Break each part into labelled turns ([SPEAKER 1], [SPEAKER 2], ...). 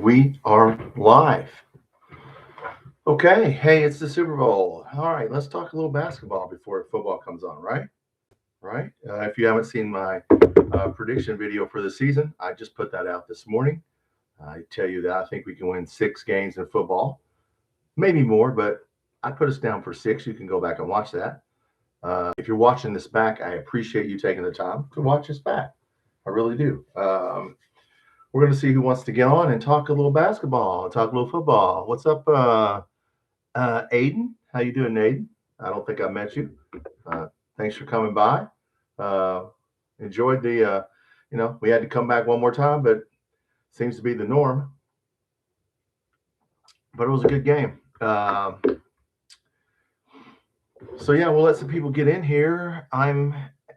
[SPEAKER 1] We are live. Okay, hey, it's the Super Bowl. All right, let's talk a little basketball before football comes on, right? Right. If you haven't seen my prediction video for the season, I just put that out this morning. I tell you that I think we can win 6 games in football, maybe more, but I put us down for 6. You can go back and watch that. If you're watching this back, I appreciate you taking the time to watch this back. I really do. We're going to see who wants to get on and talk a little basketball, talk a little football. What's up, Aiden? How you doing, Aiden? I don't think I met you. Thanks for coming by. Enjoyed the, we had to come back one more time, but seems to be the norm. But it was a good game. So yeah, we'll let some people get in here. I'm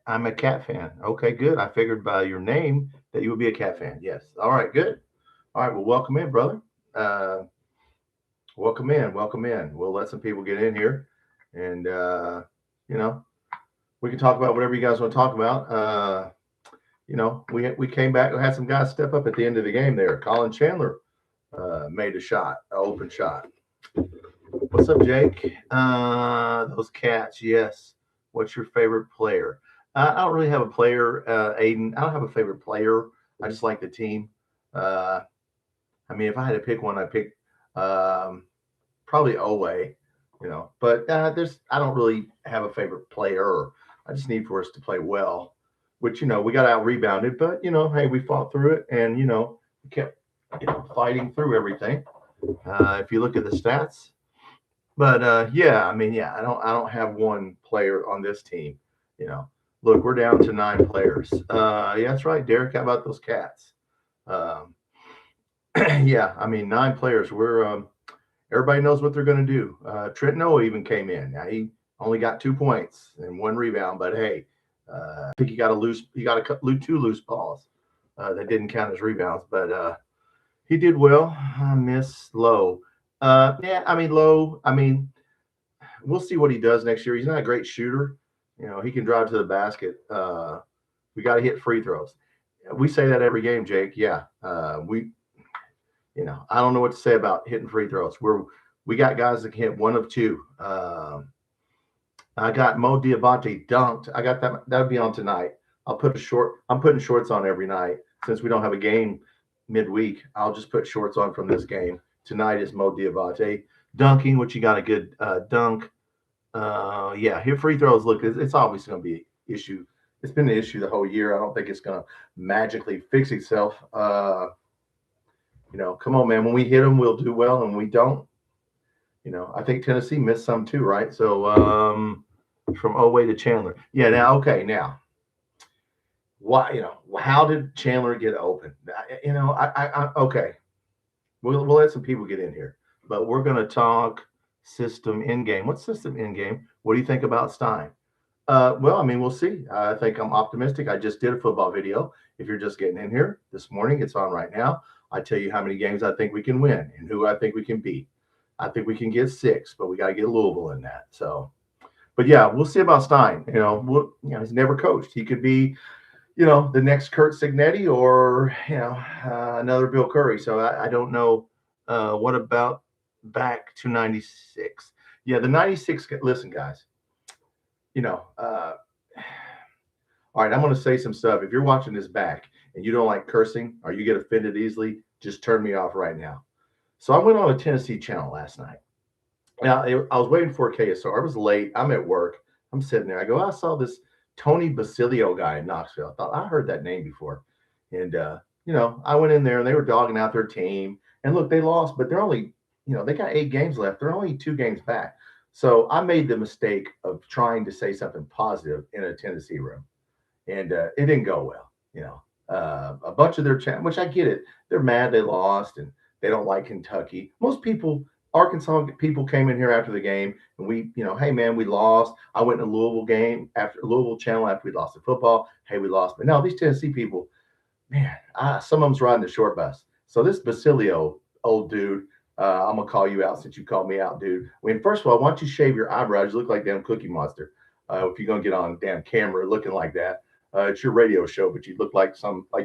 [SPEAKER 1] a cat fan. Okay, good. I figured by your name that you would be a cat fan. Yes. All right, good. All right, well, welcome in, brother. Welcome in. We'll let some people get in here, and we can talk about whatever you guys want to talk about. We came back. We had some guys step up at the end of the game there. Colin Chandler made a shot, an open shot. What's up, Jake? Those cats, yes. What's your favorite player? I don't really have a player, Aiden. I don't have a favorite player. I just like the team. If I had to pick one, I'd pick probably Owe, But I don't really have a favorite player. I just need for us to play well, which, we got out rebounded. But, hey, we fought through it and, we kept, fighting through everything. If you look at the stats. But I don't have one player on this team. Look, we're down to 9 players. Yeah, that's right, Derek. How about those cats? 9 players. We're everybody knows what they're going to do. Trent Noah even came in. Now he only got 2 points and 1 rebound, but hey, I think he got 2 loose balls that didn't count as rebounds. But he did well. Miss Lowe. Lowe. We'll see what he does next year. He's not a great shooter. He can drive to the basket. We got to hit free throws. We say that every game, Jake. Yeah. I don't know what to say about hitting free throws. We got guys that can hit 1 of 2. I got Mo Diabate dunked. I got that. That'll be on tonight. I'm putting shorts on every night since we don't have a game midweek. I'll just put shorts on from this game. Tonight is Mo Diabate dunking, which you got a good dunk. Hit free throws. Look, it's obviously going to be an issue. It's been an issue the whole year. I don't think it's going to magically fix itself. Come on, man. When we hit them, we'll do well, and we don't. I think Tennessee missed some too, right? So from Owe to Chandler. Yeah. Now, why? How did Chandler get open? Okay. We'll let some people get in here, but we're going to talk system in game. What's system in game? What do you think about Stein? We'll see. I think I'm optimistic. I just did a football video. If you're just getting in here this morning, it's on right now. I tell you how many games I think we can win and who I think we can beat. I think we can get 6, but we got to get Louisville in that. So, but yeah, we'll see about Stein. He's never coached. He could be, the next Kurt Signetti or, another Bill Curry. So I don't know. What about back to 96? Yeah, the 96. Listen, guys, all right, I'm going to say some stuff. If you're watching this back and you don't like cursing or you get offended easily, just turn me off right now. So I went on a Tennessee channel last night. Now, I was waiting for a KSR. I was late. I'm at work. I'm sitting there. I go, I saw this Tony Basilio guy in Knoxville. I thought I heard that name before. And, I went in there and they were dogging out their team. And look, they lost, but they're only, they got 8 games left. They're only 2 games back. So I made the mistake of trying to say something positive in a Tennessee room. And it didn't go well. A bunch of their chat, which I get it. They're mad they lost and they don't like Kentucky. Most people, Arkansas people came in here after the game and we, hey man, we lost. I went to Louisville channel after we lost the football. Hey, we lost. But no, these Tennessee people, man, some of them's riding the short bus. So this Basilio, old dude, I'm going to call you out since you called me out, dude. First of all, why don't you shave your eyebrows? You look like damn Cookie Monster. If you're going to get on damn camera looking like that. It's your radio show, but you look like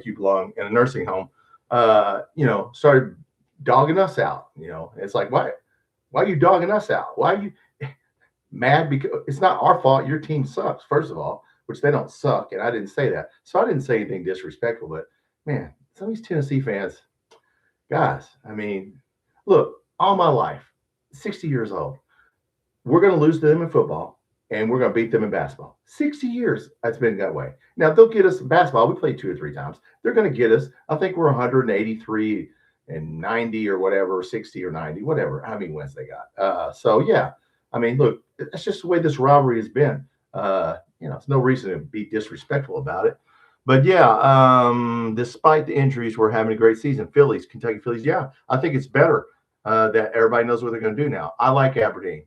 [SPEAKER 1] you belong in a nursing home. Started dogging us out. It's like, why are you dogging us out? Why are you mad? Because it's not our fault. Your team sucks, first of all, which they don't suck. And I didn't say that. So I didn't say anything disrespectful, but man, some of these Tennessee fans, guys, I mean, look, all my life, 60 years old, we're going to lose to them in football and we're going to beat them in basketball. 60 years that's been that way. Now, they'll get us in basketball. We played 2 or 3 times. They're going to get us. I think we're 183 and 90 or whatever, 60 or 90, whatever, how many wins they got. So, yeah, I mean, look, that's just the way this rivalry has been. It's no reason to be disrespectful about it. But yeah, despite the injuries, we're having a great season. Phillies, Kentucky Phillies. Yeah, I think it's better that everybody knows what they're going to do now. I like Aberdeen.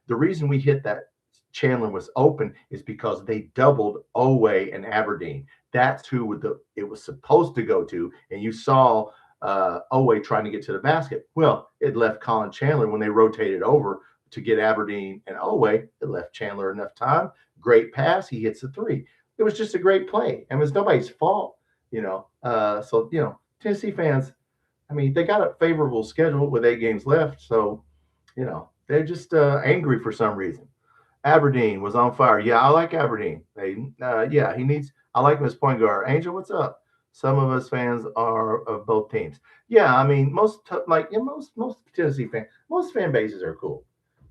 [SPEAKER 1] The reason we hit that Chandler was open is because they doubled Oway and Aberdeen. That's who it was supposed to go to. And you saw Oway trying to get to the basket. Well, it left Colin Chandler when they rotated over to get Aberdeen and Oway. It left Chandler enough time. Great pass. He hits a 3. It was just a great play. And it was nobody's fault, Tennessee fans, I mean, they got a favorable schedule with 8 games left. So, they're just angry for some reason. Aberdeen was on fire. Yeah, I like Aberdeen. He needs. I like him as point guard. Angel, what's up? Some of us fans are of both teams. Yeah, I mean, most Tennessee fans, most fan bases are cool.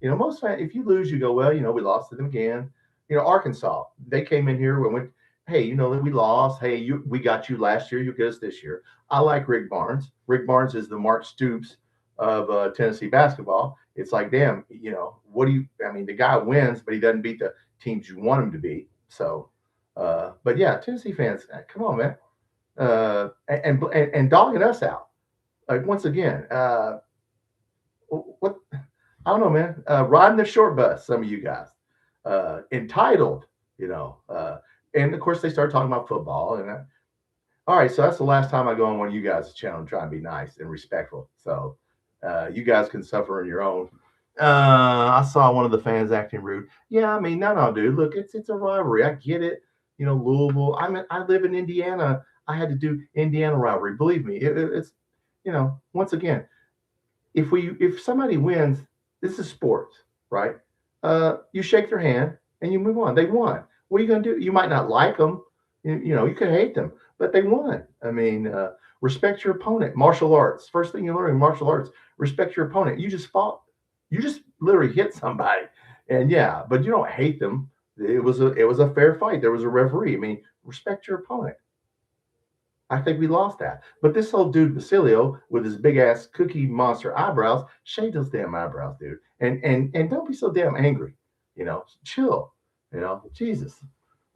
[SPEAKER 1] Most fans, if you lose, you go, well, we lost to them again. Arkansas, they came in here and went, hey, we lost. Hey, we got you last year. You get us this year. I like Rick Barnes. Rick Barnes is the Mark Stoops of Tennessee basketball. It's like, damn, the guy wins, but he doesn't beat the teams you want him to beat. So, but yeah, Tennessee fans, come on, man. And dogging us out. Like, once again, what, I don't know, man, riding the short bus, some of you guys, entitled, and of course they start talking about football. And all right, so that's the last time I go on one of you guys' channel and try and be nice and respectful. So you guys can suffer on your own. I saw one of the fans acting rude. Yeah, I mean, no, dude. Look, it's a rivalry. I get it. Louisville. I live in Indiana. I had to do Indiana rivalry. Believe me, it's once again, if somebody wins, this is sports, right? You shake their hand and you move on. They won. What are you going to do? You might not like them. You could hate them, but they won. I mean, respect your opponent. Martial arts. First thing you learn in martial arts, respect your opponent. You just fought. You just literally hit somebody. And yeah, but you don't hate them. It was a fair fight. There was a referee. I mean, respect your opponent. I think we lost that. But this old dude Basilio with his big ass cookie monster eyebrows, shave those damn eyebrows, dude. And don't be so damn angry. Chill. Jesus.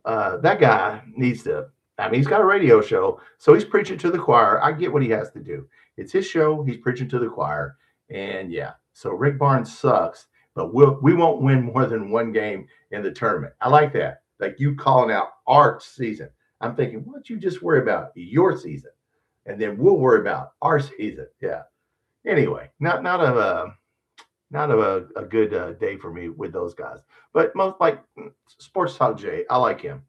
[SPEAKER 1] That guy needs to. I mean, he's got a radio show, so he's preaching to the choir. I get what he has to do. It's his show. He's preaching to the choir. And yeah, so Rick Barnes sucks, but we won't win more than 1 game in the tournament. I like that. Like, you calling out our season. I'm thinking, why don't you just worry about your season, and then we'll worry about our season. Yeah. Anyway, not of a good day for me with those guys. But most, like, Sports Talk Jay, I like him.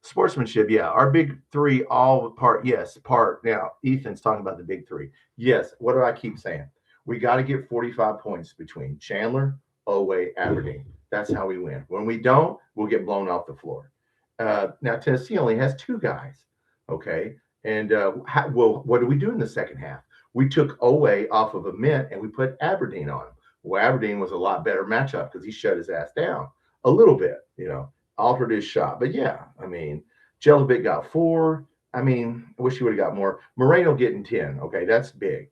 [SPEAKER 1] Sportsmanship, yeah. Our big 3 all part. Yes, part. Now, Ethan's talking about the big 3. Yes. What do I keep saying? We got to get 45 points between Chandler, Oway, Aberdeen. That's how we win. When we don't, we'll get blown off the floor. Now, Tennessee only has 2 guys. Okay. And what do we do in the second half? We took Oway off of a mint and we put Aberdeen on him. Well, Aberdeen was a lot better matchup because he shut his ass down a little bit, altered his shot. But yeah, I mean, Jellibic got 4. I mean, I wish he would have got more. Moreno getting 10. Okay, that's big.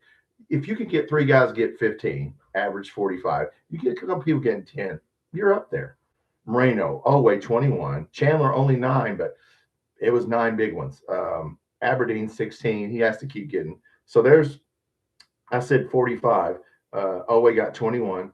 [SPEAKER 1] If you could get 3 guys get 15, average 45, you get a couple people getting 10, you're up there. Moreno, Oway 21. Chandler only 9, but it was 9 big ones. Aberdeen 16. He has to keep getting. So I said 45. Oway got 21.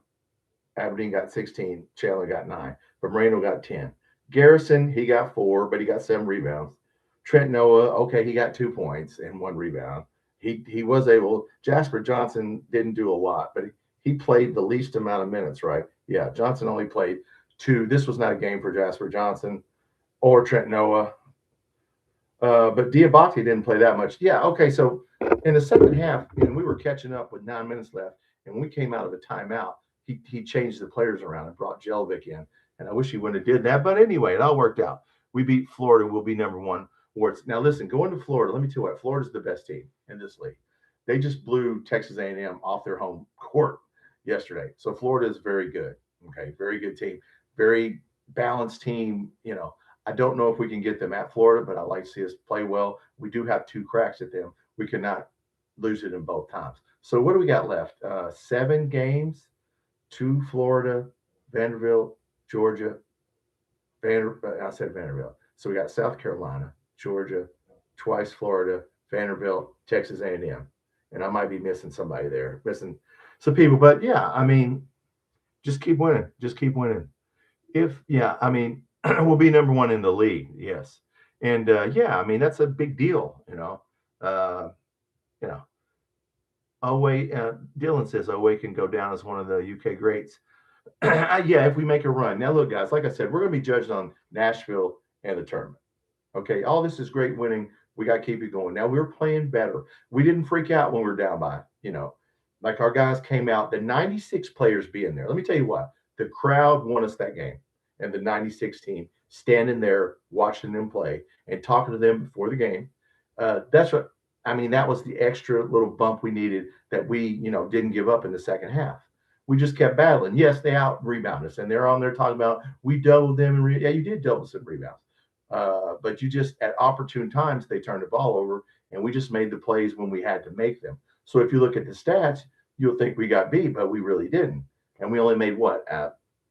[SPEAKER 1] Aberdeen got 16. Chandler got 9. But Moreno got 10. Garrison, he got 4, but he got 7 rebounds. Trent Noah, okay, he got 2 points and 1 rebound. He was able. Jasper Johnson didn't do a lot, but he played the least amount of minutes, right? Yeah, Johnson only played 2. This was not a game for Jasper Johnson or Trent Noah. But Diabate didn't play that much. Yeah, okay. So in the second half, and we were catching up with 9 minutes left, and when we came out of a timeout, he changed the players around and brought Jelvik in. And I wish he wouldn't have did that. But anyway, it all worked out. We beat Florida. We'll be number one. Now listen, going to Florida, let me tell you what, Florida's the best team in this league. They just blew Texas A&M off their home court yesterday. So Florida is very good. Okay, very good team, very balanced team. I don't know if we can get them at Florida, but I like to see us play well. We do have 2 cracks at them. We cannot lose it in both times. So what do we got left? 7 games, 2 Florida, Vanderbilt, Georgia. I said Vanderbilt. So we got South Carolina, Georgia, twice Florida, Vanderbilt, Texas A&M. And I might be missing somebody there, missing some people. But yeah, I mean, just keep winning. Just keep winning. We'll be number one in the league. Yes. And yeah, I mean, that's a big deal, you know. Dylan says Oway can go down as one of the UK greats. Yeah, if we make a run. Now, look, guys, like I said, we're going to be judged on Nashville and the tournament. Okay, all this is great winning. We got to keep it going. Now, we're playing better. We didn't freak out when we were down by, like our guys came out, the 96 players being there. Let me tell you what, the crowd won us that game. And the 96 team standing there watching them play and talking to them before the game. That was the extra little bump we needed that we, didn't give up in the second half. We just kept battling. Yes, they out rebounded us, and they're on there talking about we doubled them. Yeah, you did double some rebounds. But you just, at opportune times, they turned the ball over, and we just made the plays when we had to make them. So if you look at the stats, you'll think we got beat, but we really didn't. And we only made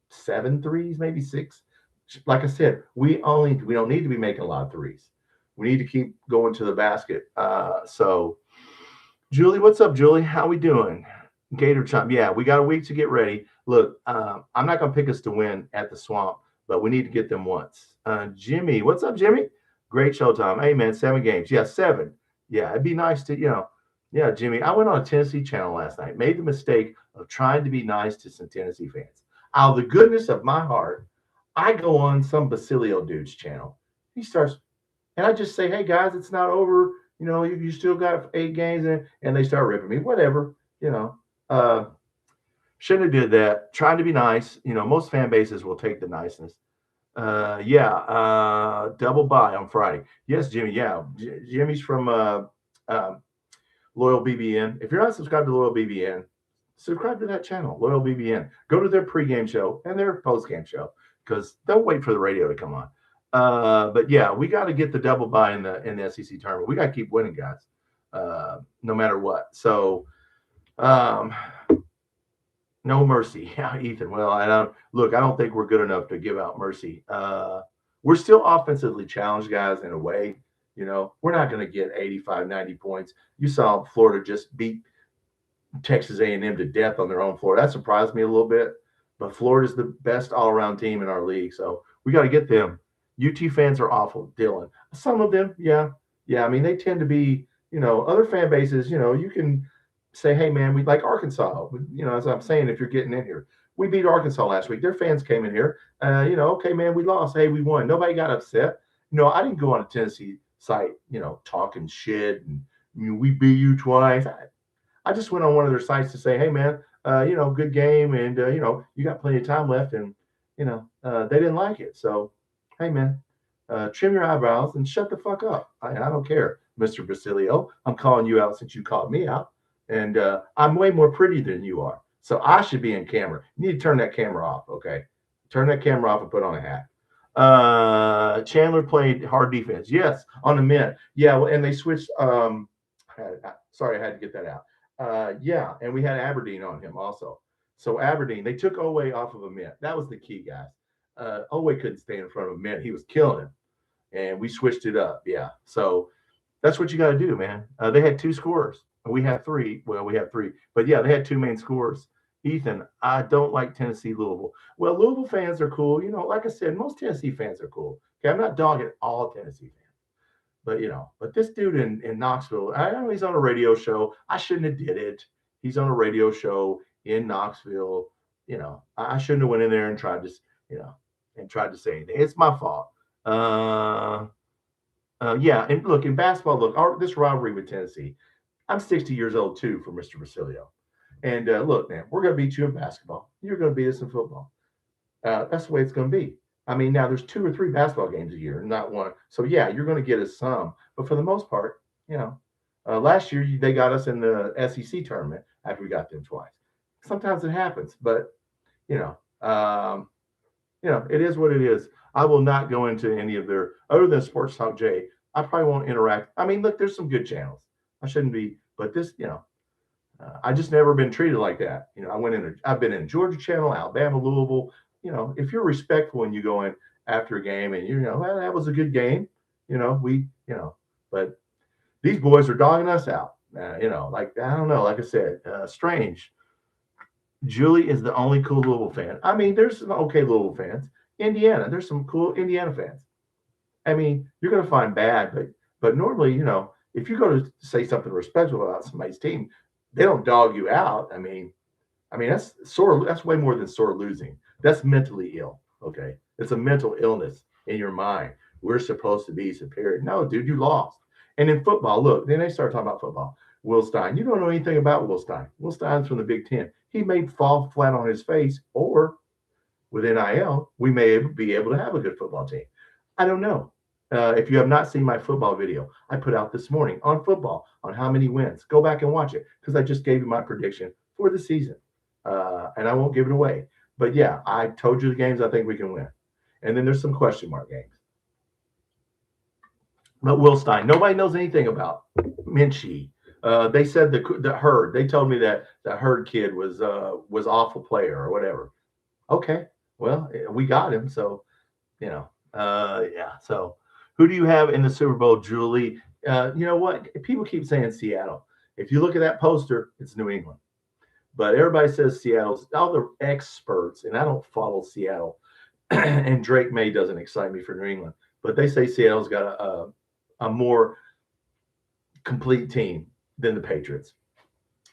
[SPEAKER 1] 7 threes, maybe 6. Like I said, we don't need to be making a lot of threes. We need to keep going to the basket. So, Julie, what's up, Julie? How we doing? Gator Chomp. Yeah, we got a week to get ready. Look, I'm not going to pick us to win at the Swamp, but we need to get them once. Jimmy, what's up, Jimmy? Great show time. Hey, man, 7 games. Yeah, 7. Yeah, it'd be nice to, yeah, Jimmy, I went on a Tennessee channel last night, made the mistake of trying to be nice to some Tennessee fans. Out of the goodness of my heart, I go on some Basilio dude's channel. He starts, and I just say, hey, guys, it's not over. You still got 8 games, and they start ripping me. Whatever, shouldn't have did that. Trying to be nice. Most fan bases will take the niceness. Double bye on Friday. Yes, Jimmy. Yeah, Jimmy's from Loyal BBN. If you're not subscribed to Loyal BBN, subscribe to that channel, Loyal BBN. Go to their pregame show and their postgame show because they'll wait for the radio to come on. But yeah, we got to get the double bye in the SEC tournament. We got to keep winning, guys, no matter what. So, no mercy. Yeah, Ethan. Well, I don't think we're good enough to give out mercy. We're still offensively challenged, guys, in a way. We're not going to get 85, 90 points. You saw Florida just beat Texas A&M to death on their own floor. That surprised me a little bit. But Florida's the best all-around team in our league, so we got to get them. UT fans are awful, Dylan. Some of them, yeah. I mean, they tend to be, other fan bases. You can say, hey, man, we like Arkansas. As I'm saying, if you're getting in here, we beat Arkansas last week. Their fans came in here. Okay, man, we lost. Hey, we won. Nobody got upset. I didn't go on a Tennessee site, talking shit and we beat you twice. I just went on one of their sites to say, hey, man, good game. And, you got plenty of time left. And, they didn't like it. So, hey, man, trim your eyebrows and shut the fuck up. I don't care, Mr. Basilio. I'm calling you out since you called me out. And I'm way more pretty than you are. So I should be in camera. You need to turn that camera off, okay? Turn that camera off and put on a hat. Chandler played hard defense. Yes, on the men. Yeah, well, and they switched. Sorry, I had to get that out. Yeah, and we had Aberdeen on him also. So Aberdeen, they took Oway off of a mint. That was the key, guys. Oway couldn't stay in front of a mint. He was killing him. And we switched it up. Yeah. So that's what you got to do, man. They had 2 scorers. We have 3. Well, we have 3. But yeah, they had 2 main scorers. Ethan, I don't like Tennessee, Louisville. Well, Louisville fans are cool. Like I said, most Tennessee fans are cool. Okay, I'm not dogging all Tennessee fans. But, but this dude in Knoxville, I know he's on a radio show. I shouldn't have did it. He's on a radio show in Knoxville. I shouldn't have went in there and tried to say anything. It's my fault. Yeah, and look, in basketball, look, this rivalry with Tennessee, I'm 60 years old too for Mr. Basilio. And look, man, we're going to beat you in basketball. You're going to beat us in football. That's the way it's going to be. I mean, now there's 2 or 3 basketball games a year, not one. So yeah, you're going to get us some, but for the most part, last year they got us in the SEC tournament after we got them twice. Sometimes it happens, but you know, um, it is what it is. I will not go into any of their other than Sports Talk J. I probably won't interact. I mean, look, there's some good channels. I shouldn't be, but this, I just never been treated like that. I've been in Georgia Channel, Alabama, Louisville. If you're respectful and you go in after a game and well, that was a good game, but these boys are dogging us out. Like I don't know, like I said, strange. Julie is the only cool Louisville fan. I mean, there's some okay Louisville fans. Indiana, there's some cool Indiana fans. I mean, you're going to find bad, but normally, if you go to say something respectful about somebody's team, they don't dog you out. I mean that's sore. That's way more than sore losing. That's mentally ill. Okay, it's a mental illness in your mind. We're supposed to be superior. No, dude, you lost. And in football, look, then they start talking about football. Will Stein, you don't know anything about Will Stein. Will Stein's from the Big Ten. He may fall flat on his face, or with NIL, we may be able to have a good football team. I don't know. If you have not seen my football video, I put out this morning on football on how many wins. Go back and watch it because I just gave you my prediction for the season, and I won't give it away. But yeah, I told you the games I think we can win, and then there's some question mark games. But Will Stein, nobody knows anything about Minchie. They said the Herd. They told me that the Herd kid was awful player or whatever. Okay, well we got him, so yeah. So who do you have in the Super Bowl, Julie? You know what? People keep saying Seattle. If you look at that poster, it's New England. But everybody says Seattle's all the experts, and I don't follow Seattle. And Drake May doesn't excite me for New England, but they say Seattle's got a more complete team than the Patriots,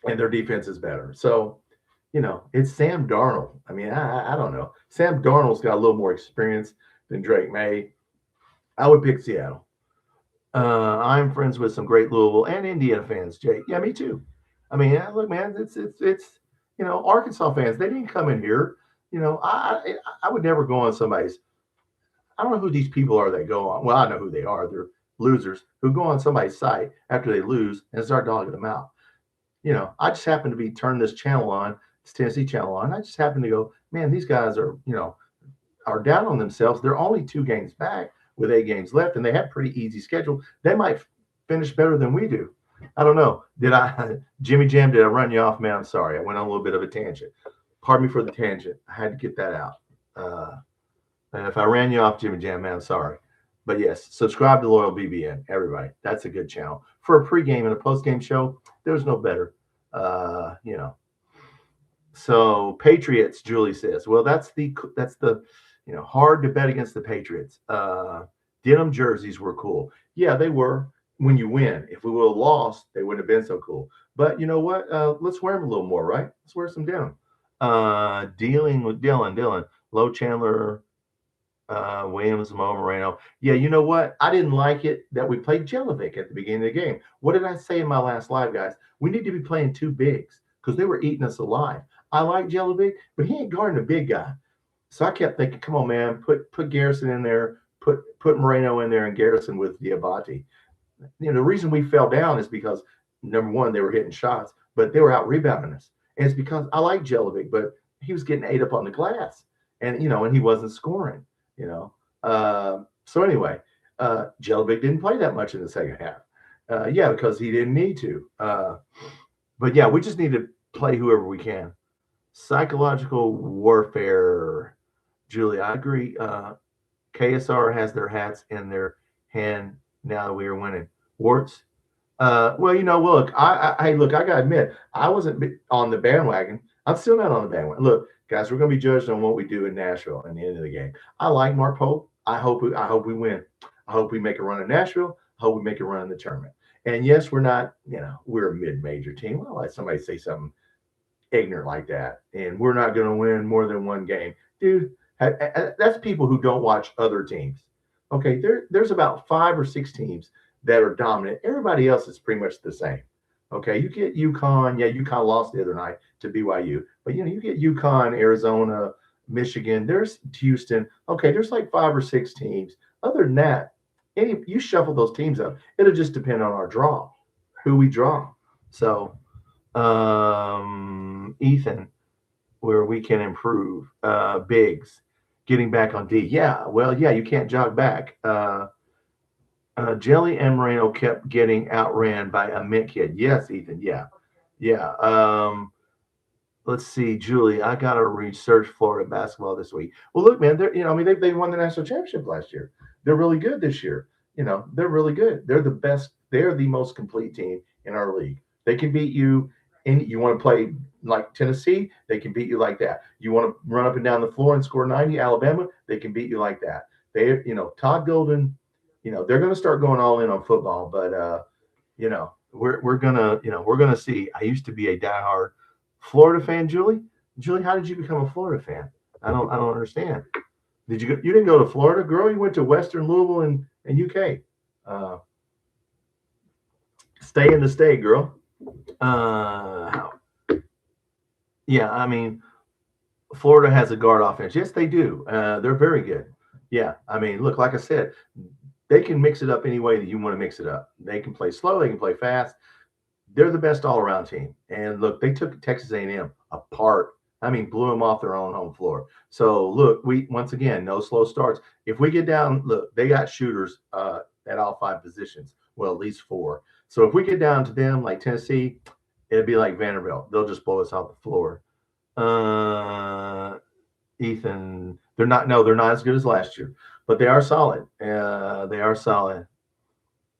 [SPEAKER 1] and their defense is better. So, it's Sam Darnold. I mean, I don't know. Sam Darnold's got a little more experience than Drake May. I would pick Seattle. I'm friends with some great Louisville and Indiana fans, Jake. Yeah, me too. I mean, look, man, it's Arkansas fans. They didn't come in here. I would never go on somebody's. I don't know who these people are that go on. Well, I know who they are. They're losers who go on somebody's site after they lose and start dogging them out. I just happen to be turning this channel on, this Tennessee channel on. I just happen to go, man, these guys are down on themselves. They're only 2 games back with 8 games left, and they have pretty easy schedule. They might finish better than we do. I don't know. Jimmy Jam, did I run you off, man? I'm sorry. I went on a little bit of a tangent. Pardon me for the tangent. I had to get that out. And if I ran you off, Jimmy Jam, man, I'm sorry. But yes, subscribe to Loyal BBN, everybody. That's a good channel. For a pregame and a postgame show, there's no better. So Patriots, Julie says. Well, that's the hard to bet against the Patriots. Denim jerseys were cool. Yeah, they were when you win. If we would have lost, they wouldn't have been so cool. But you know what? Let's wear them a little more, right? Let's wear some denim. Dealing with Dylan, Low Chandler, Williams, Mo Moreno. Yeah, you know what? I didn't like it that we played Jelovic at the beginning of the game. What did I say in my last live, guys? We need to be playing 2 bigs because they were eating us alive. I like Jelovic, but he ain't guarding a big guy. So I kept thinking, come on, man, put Garrison in there, put Moreno in there, and Garrison with Diabate. The reason we fell down is because, number one, they were hitting shots, but they were out rebounding us. And it's because I like Jelovic, but he was getting ate up on the glass, and and he wasn't scoring. So anyway, Jelovic didn't play that much in the second half. Yeah, because he didn't need to. But yeah, we just need to play whoever we can. Psychological warfare, Julie. I agree. KSR has their hats in their hand now that we are winning. Warts. Well, look, I gotta admit, I wasn't on the bandwagon. I'm still not on the bandwagon. Look, guys, we're gonna be judged on what we do in Nashville in the end of the game. I like Mark Pope. I hope we win. I hope we make a run in Nashville. I hope we make a run in the tournament. And yes, we're not, we're a mid-major team. I'll let somebody say something ignorant like that. And we're not going to win more than 1 game. Dude, that's people who don't watch other teams. Okay, there's about 5 or 6 teams that are dominant. Everybody else is pretty much the same. Okay, you get UConn. Yeah, UConn lost the other night to BYU, but you get UConn, Arizona, Michigan. There's Houston. Okay, there's like 5 or 6 teams. Other than that, you shuffle those teams up. It'll just depend on our draw, who we draw. So, Ethan, where we can improve. Biggs, getting back on D. Yeah, well, yeah, you can't jog back. Jelly and Moreno kept getting outran by a mint kid. Yes, Ethan. Yeah, yeah. Let's see, Julie. I gotta research Florida basketball this week. Well, look, man. They're I mean they won the national championship last year. They're really good this year. They're really good. They're the best. They're the most complete team in our league. They can beat you. You want to play like Tennessee, they can beat you like that. You want to run up and down the floor and score 90, Alabama, they can beat you like that. Todd Golden, they're going to start going all in on football, but we're gonna see. I used to be a diehard Florida fan, Julie. Julie, how did you become a Florida fan? I don't understand. You didn't go to Florida, girl? You went to Western Louisville and UK. Uh, Stay in the state, girl. Uh, yeah, I mean, Florida has a guard offense. Yes, they do. They're very good. Yeah, I mean, look, like I said, they can mix it up any way that you want to mix it up. They can play slow. They can play fast. They're the best all-around team. And look, they took Texas A&M apart. I mean, blew them off their own home floor. So look, we once again no slow starts. If we get down, look, they got shooters at all 5 positions. Well, at least 4. So if we get down to them like Tennessee, it'd be like Vanderbilt. They'll just blow us off the floor. Ethan, they're not as good as last year, but they are solid. They are solid.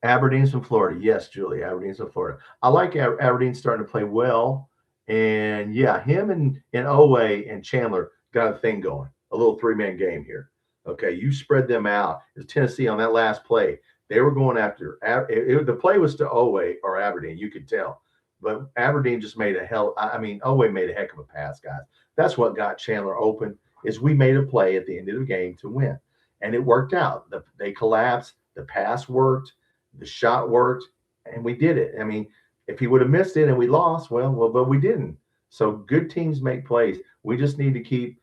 [SPEAKER 1] Aberdeen's from Florida. Yes, Julie, Aberdeen's from Florida. I like Aberdeen starting to play well. And yeah, him and Owe and Chandler got a thing going, a little 3-man game here. Okay, you spread them out. It's Tennessee on that last play. They were going after the play was to Owe or Aberdeen, you could tell. But Aberdeen just made Owe made a heck of a pass, guys. That's what got Chandler open, is we made a play at the end of the game to win. And it worked out. They collapsed, the pass worked, the shot worked, and we did it. I mean, if he would have missed it and we lost, well, but we didn't. So good teams make plays. We just need to keep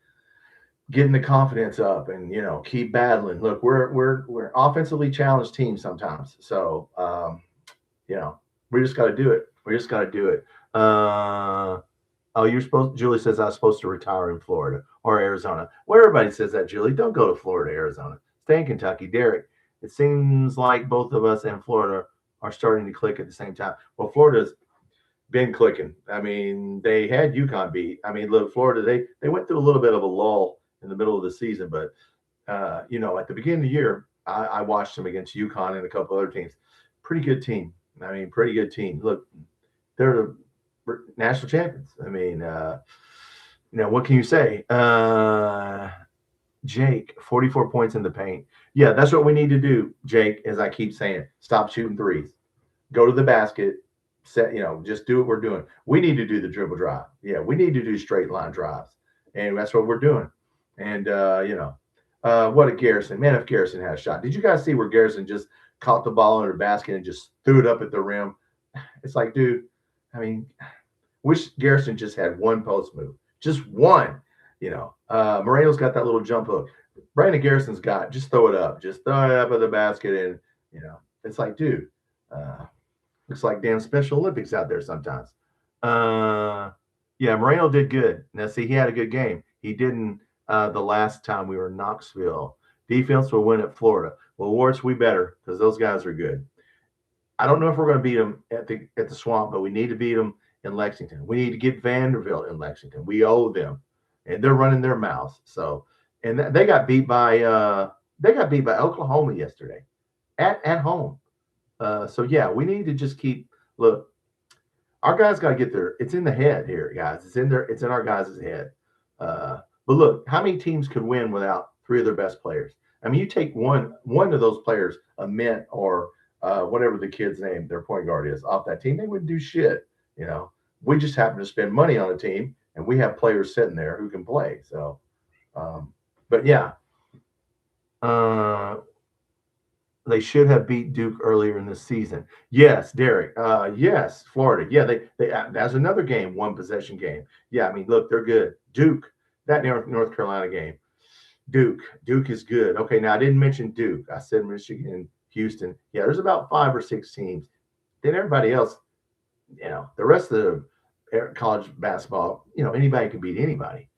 [SPEAKER 1] getting the confidence up and keep battling. Look, we're offensively challenged team sometimes. So we just got to do it. We just got to do it. Julie says I was supposed to retire in Florida or Arizona. Well, everybody says that, Julie. Don't go to Florida, Arizona. Stay in Kentucky. Derek, it seems like both of us and Florida are starting to click at the same time. Well, Florida's been clicking. I mean, they had UConn beat. I mean, look, Florida, they went through a little bit of a lull in the middle of the season, but at the beginning of the year, I watched them against UConn and a couple other teams. Pretty good team. I mean, pretty good team. Look, they're the national champions. I mean, what can you say? Jake, 44 points in the paint. Yeah, that's what we need to do, Jake, as I keep saying. Stop shooting threes. Go to the basket. Just do what we're doing. We need to do the dribble drive. Yeah, we need to do straight line drives. And that's what we're doing. And, what a Garrison. Man, if Garrison had a shot. Did you guys see where Garrison just caught the ball under the basket and just threw it up at the rim? It's like, dude, I mean, wish Garrison just had one post move. Just one. Moreno's got that little jump hook. Brandon Garrison's got, just throw it up. Just throw it up at the basket. And, it's like, dude, looks like damn Special Olympics out there sometimes. Yeah, Moreno did good. Now, see, he had a good game. He didn't the last time we were in Knoxville. Defense will win at Florida. Well, Warts, we better, because those guys are good. I don't know if we're going to beat them at the Swamp, but we need to beat them in Lexington. We need to get Vanderbilt in Lexington. We owe them, and they're running their mouths. So, and they got beat by Oklahoma yesterday at home. So yeah, we need to just look. Our guys got to get there. It's in the head here, guys. It's in there. It's in our guys' head. But look, how many teams could win without 3 of their best players? I mean, you take one of those players, a Mint or whatever the kid's name, their point guard is, off that team, they wouldn't do shit. We just happen to spend money on a team, and we have players sitting there who can play. So, but yeah. They should have beat Duke earlier in the season. Yes, Derek. Yes, Florida. Yeah, they that's another game, one possession game. Yeah, I mean, look, they're good. Duke, that North Carolina game. Duke is good. Okay, now I didn't mention Duke. I said Michigan, Houston. Yeah, there's about 5 or 6 teams. Then everybody else, the rest of the college basketball, anybody can beat anybody.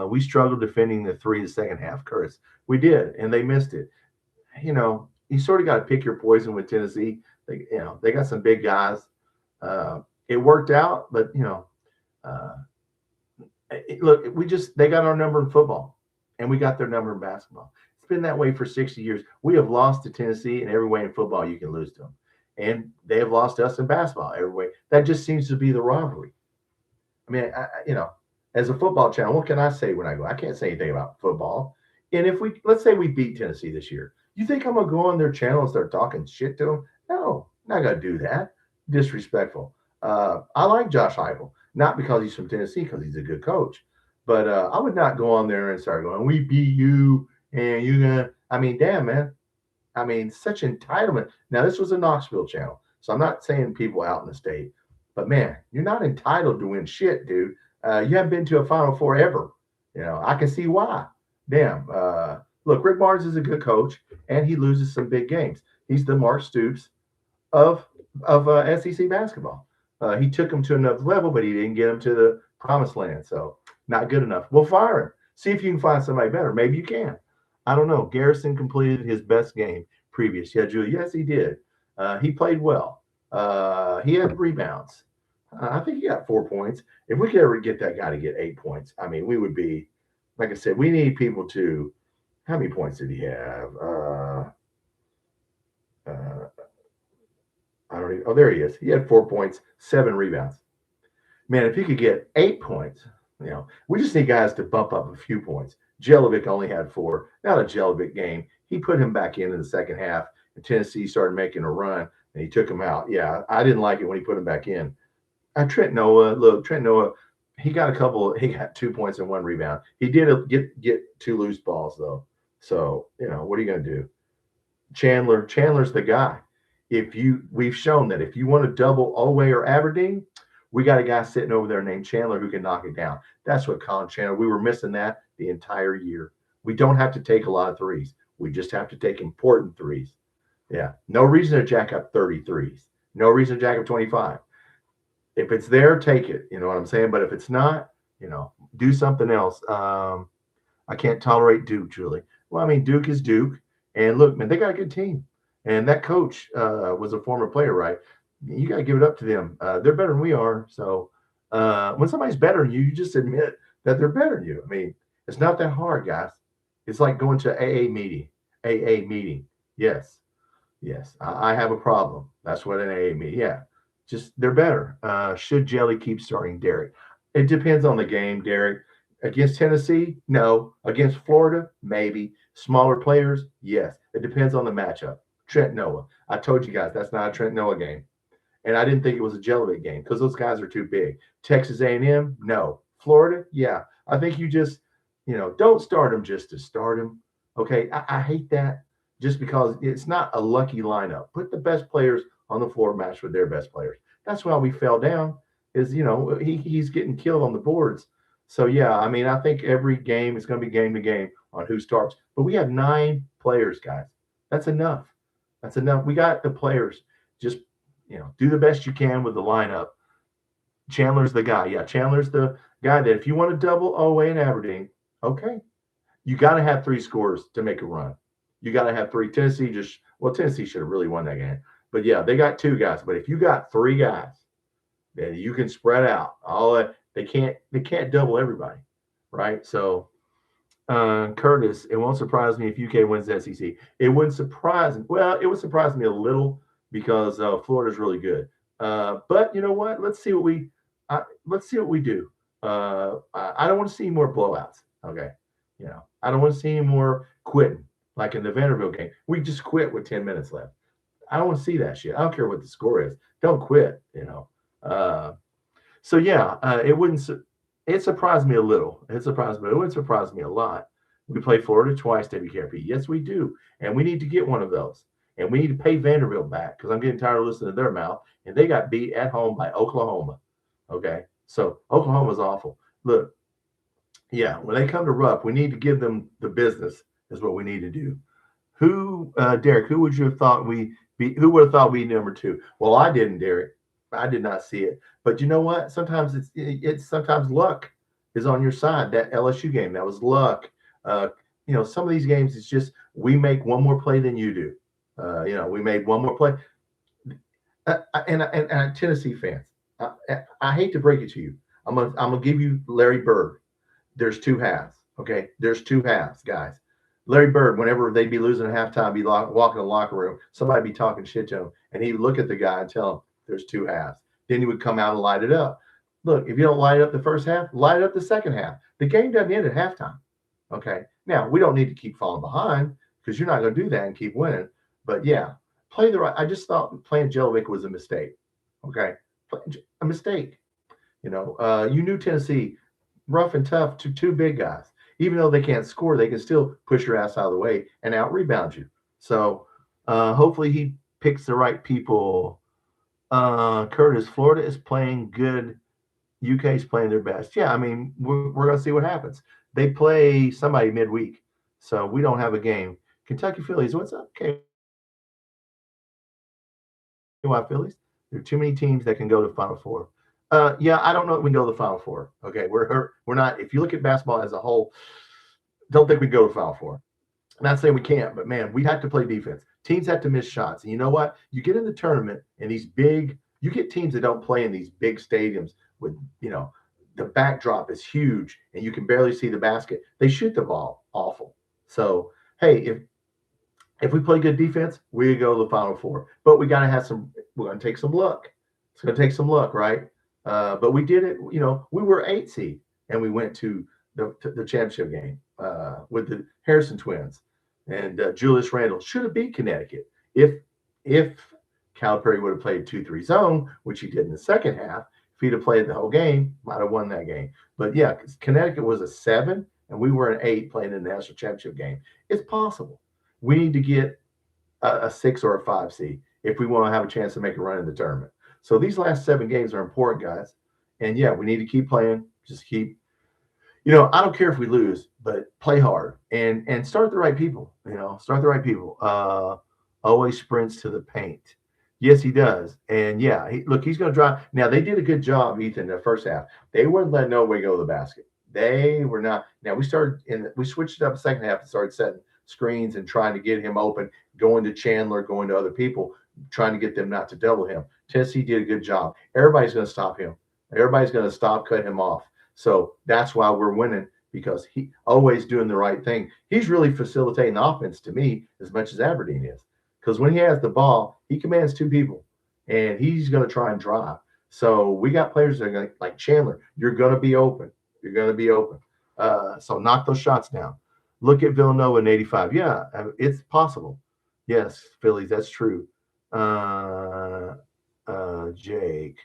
[SPEAKER 1] We struggled defending the three the second half, Curtis. We did, and they missed it. You sort of got to pick your poison with Tennessee. They got some big guys. It worked out, but uh, look, they got our number in football, and we got their number in basketball. It's been that way for 60 years. We have lost to Tennessee in every way in football you can lose to them, and they have lost to us in basketball every way. That just seems to be the rivalry. I mean, as a football channel, what can I say when I go? I can't say anything about football. And if let's say we beat Tennessee this year, you think I'm gonna go on their channel and start talking shit to them? No, not gonna do that. Disrespectful. I like Josh Heupel, not because he's from Tennessee, because he's a good coach, but I would not go on there and start going, "We beat you," and you gonna. I mean, damn man. I mean, such entitlement. Now, this was a Knoxville channel, so I'm not saying people out in the state, but man, you're not entitled to win shit, dude. You haven't been to a Final Four ever. I can see why. Damn. Look, Rick Barnes is a good coach, and he loses some big games. He's the Mark Stoops of SEC basketball. He took him to another level, but he didn't get him to the promised land. So not good enough. We'll fire him. See if you can find somebody better. Maybe you can. I don't know. Garrison completed his best game previous. Yeah, Julie. Yes, he did. He played well. He had rebounds. I think he got 4 points. If we could ever get that guy to get 8 points, I mean, we would be, like I said, we need people to. How many points did he have? I don't even. Oh, there he is. He had 4 points, 7 rebounds. Man, if he could get 8 points, we just need guys to bump up a few points. Jelovic only had 4. Not a Jelovic game. He put him back in the second half, and Tennessee started making a run, and he took him out. Yeah, I didn't like it when he put him back in. Trent Noah, he got 2 points and 1 rebound. He did get 2 loose balls, though. So, what are you going to do? Chandler's the guy. We've shown that if you want to double Oway or Aberdeen, we got a guy sitting over there named Chandler who can knock it down. That's what Colin Chandler, we were missing that the entire year. We don't have to take a lot of threes. We just have to take important threes. Yeah. No reason to jack up 30 threes. No reason to jack up 25. If it's there, take it. You know what I'm saying? But if it's not, do something else. I can't tolerate Duke, Julie. Well, I mean, Duke is Duke. And look, man, they got a good team. And that coach was a former player, right? You got to give it up to them. They're better than we are. So when somebody's better than you, you just admit that they're better than you. I mean, it's not that hard, guys. It's like going to AA meeting. AA meeting. Yes. I have a problem. That's what an AA meeting. Yeah. Just they're better. Should Jelly keep starting Derek? It depends on the game, Derek. Against Tennessee, no. Against Florida, maybe. Smaller players, yes. It depends on the matchup. Trent Noah. I told you guys that's not a Trent Noah game. And I didn't think it was a Jellicoe game because those guys are too big. Texas A&M, no. Florida, yeah. I think you just, don't start them just to start them. Okay, I hate that just because it's not a lucky lineup. Put the best players on the floor match with their best players. That's why we fell down is, he's getting killed on the boards. So, yeah, I mean, I think every game is going to be game to game on who starts. But we have 9 players, guys. That's enough. That's enough. We got the players. Just, do the best you can with the lineup. Chandler's the guy. Yeah, Chandler's the guy that if you want to double Oway and Aberdeen, okay, you got to have 3 scores to make a run. You got to have 3. Tennessee should have really won that game. But, yeah, they got 2 guys. But if you got 3 guys, then you can spread out. They can't double everybody, right? So, Curtis, it won't surprise me if UK wins the SEC. It wouldn't surprise me. Well, it would surprise me a little because Florida's really good. But you know what? Let's see what we do. I don't want to see more blowouts. Okay, I don't want to see any more quitting like in the Vanderbilt game. We just quit with 10 minutes left. I don't want to see that shit. I don't care what the score is. Don't quit. So yeah, it surprised me a little. It wouldn't surprise me a lot. We play Florida twice, WKRP. Yes, we do. And we need to get one of those. And we need to pay Vanderbilt back because I'm getting tired of listening to their mouth. And they got beat at home by Oklahoma. Okay. So Oklahoma's awful. Look, yeah, when they come to Rupp, we need to give them the business, is what we need to do. Derek, who would you have thought who would have thought we number two? Well, I didn't, Derek. I did not see it. But you know what? Sometimes it's sometimes luck is on your side. That LSU game, that was luck. Uh, some of these games, it's just we make one more play than you do. We made one more play. And Tennessee fans, I hate to break it to you. I'm gonna give you Larry Bird. There's two halves. Okay, there's two halves, guys. Larry Bird, whenever they'd be losing at halftime, be walking in the locker room, somebody be talking shit to him, and he'd look at the guy and tell him there's two halves. Then he would come out and light it up. Look, if you don't light up the first half, light up the second half. The game doesn't end at halftime. Okay. Now we don't need to keep falling behind because you're not going to do that and keep winning. But yeah, play the right. I just thought playing Jellicoe was a mistake. Okay, a mistake. You knew Tennessee, rough and tough, two big guys. Even though they can't score, they can still push your ass out of the way and out rebound you. So hopefully he picks the right people. Curtis, Florida is playing good. UK is playing their best. Yeah, I mean, we're going to see what happens. They play somebody midweek, so we don't have a game. Kentucky Phillies, what's up? Okay, why Phillies? There are too many teams that can go to Final Four. Yeah, I don't know if we can go to the Final Four. Okay, we're not. If you look at basketball as a whole, don't think we can go to Final Four. I'm not saying we can't, but man, we have to play defense. Teams have to miss shots. And you know what? You get in the tournament and you get teams that don't play in these big stadiums with, the backdrop is huge and you can barely see the basket. They shoot the ball awful. So, hey, if we play good defense, we go to the Final Four. But we're going to take some luck. It's going to take some luck, right? But we did it. We were 8 seed and we went to the championship game with the Harrison twins. And Julius Randle should have beat Connecticut if Calipari would have played 2-3 zone, which he did in the second half. If he'd have played the whole game, might have won that game. But yeah, Connecticut was a 7 and we were an 8 playing in the national championship game. It's possible. We need to get a 6 or a 5 seed if we want to have a chance to make a run in the tournament. So these last 7 games are important, guys. And yeah, we need to keep playing. Just keep. I don't care if we lose, but play hard and start the right people. Start the right people. Always sprints to the paint. Yes, he does. And yeah, he's going to drive. Now they did a good job, Ethan, in the first half. They weren't letting nobody go to the basket. They were not. Now we switched it up the second half and started setting screens and trying to get him open, going to Chandler, going to other people, trying to get them not to double him. Tennessee did a good job. Everybody's going to stop him. Everybody's going to cut him off. So that's why we're winning, because he always doing the right thing. He's really facilitating the offense to me as much as Aberdeen is, because when he has the ball, he commands 2 people and he's going to try and drive. So we got players that are going to, like Chandler, you're going to be open. You're going to be open. So knock those shots down. Look at Villanova in 85. Yeah, it's possible. Yes, Phillies, that's true. Jake.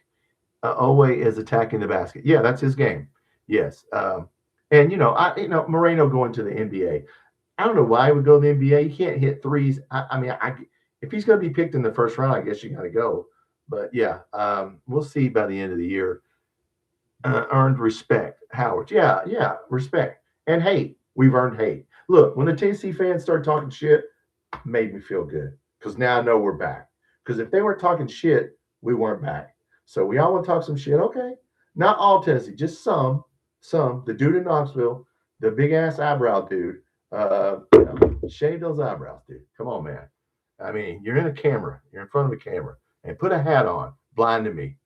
[SPEAKER 1] Owe is attacking the basket. Yeah, that's his game. Yes. And Moreno going to the NBA. I don't know why he would go to the NBA. He can't hit threes. If he's going to be picked in the first round, I guess you got to go. But yeah, we'll see by the end of the year. Earned respect, Howard. Yeah, respect and hate. We've earned hate. Look, when the Tennessee fans start talking shit, made me feel good because now I know we're back. Because if they weren't talking shit, we weren't back. So we all want to talk some shit. Okay. Not all Tennessee, just some. The dude in Knoxville, the big ass eyebrow dude, shave those eyebrows, dude. Come on, man. I mean, you're in a camera. You're in front of a camera. And put a hat on. Blind to me.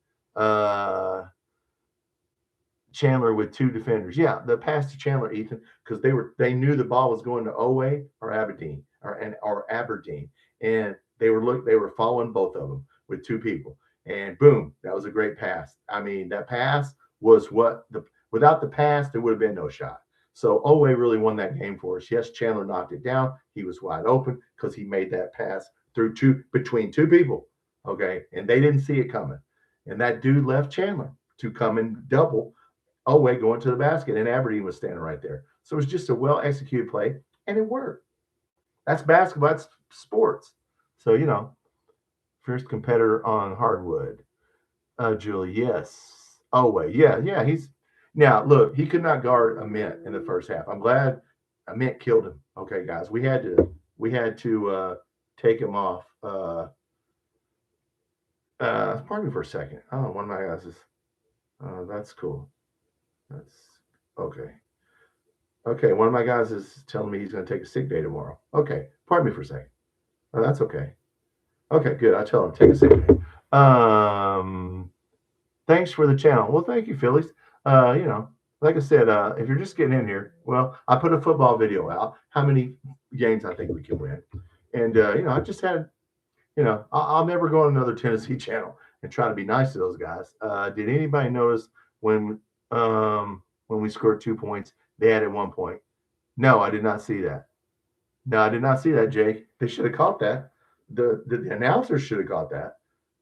[SPEAKER 1] Chandler with 2 defenders. Yeah, the pass to Chandler, Ethan, because they knew the ball was going to Owe or Aberdeen or Aberdeen. And they were following both of them with 2 people. And boom, that was a great pass. I mean, that pass was without the pass, there would have been no shot. So Owe really won that game for us. Yes, Chandler knocked it down. He was wide open because he made that pass between 2 people. Okay. And they didn't see it coming. And that dude left Chandler to come and double Owe going to the basket. And Aberdeen was standing right there. So it was just a well-executed play, and it worked. That's basketball. That's sports. So, fierce competitor on hardwood. Julie, yes. Oh, wait. Yeah. Now, look, he could not guard a Mint in the first half. I'm glad a Mint killed him. Okay, guys. We had to take him off. Pardon me for a second. Oh, one of my guys is, that's cool. That's okay. Okay, one of my guys is telling me he's going to take a sick day tomorrow. Okay, pardon me for a second. Oh, that's okay. Okay, good. I tell him take a sick day. Thanks for the channel. Well, thank you, Phillies. Like I said, if you're just getting in here, well, I put a football video out. How many games I think we can win? And I just had, I'll never go on another Tennessee channel and try to be nice to those guys. Did anybody notice when we scored 2 points, they added 1 point? No, I did not see that. No, I did not see that, Jake. They should have caught that. The announcers should have caught that.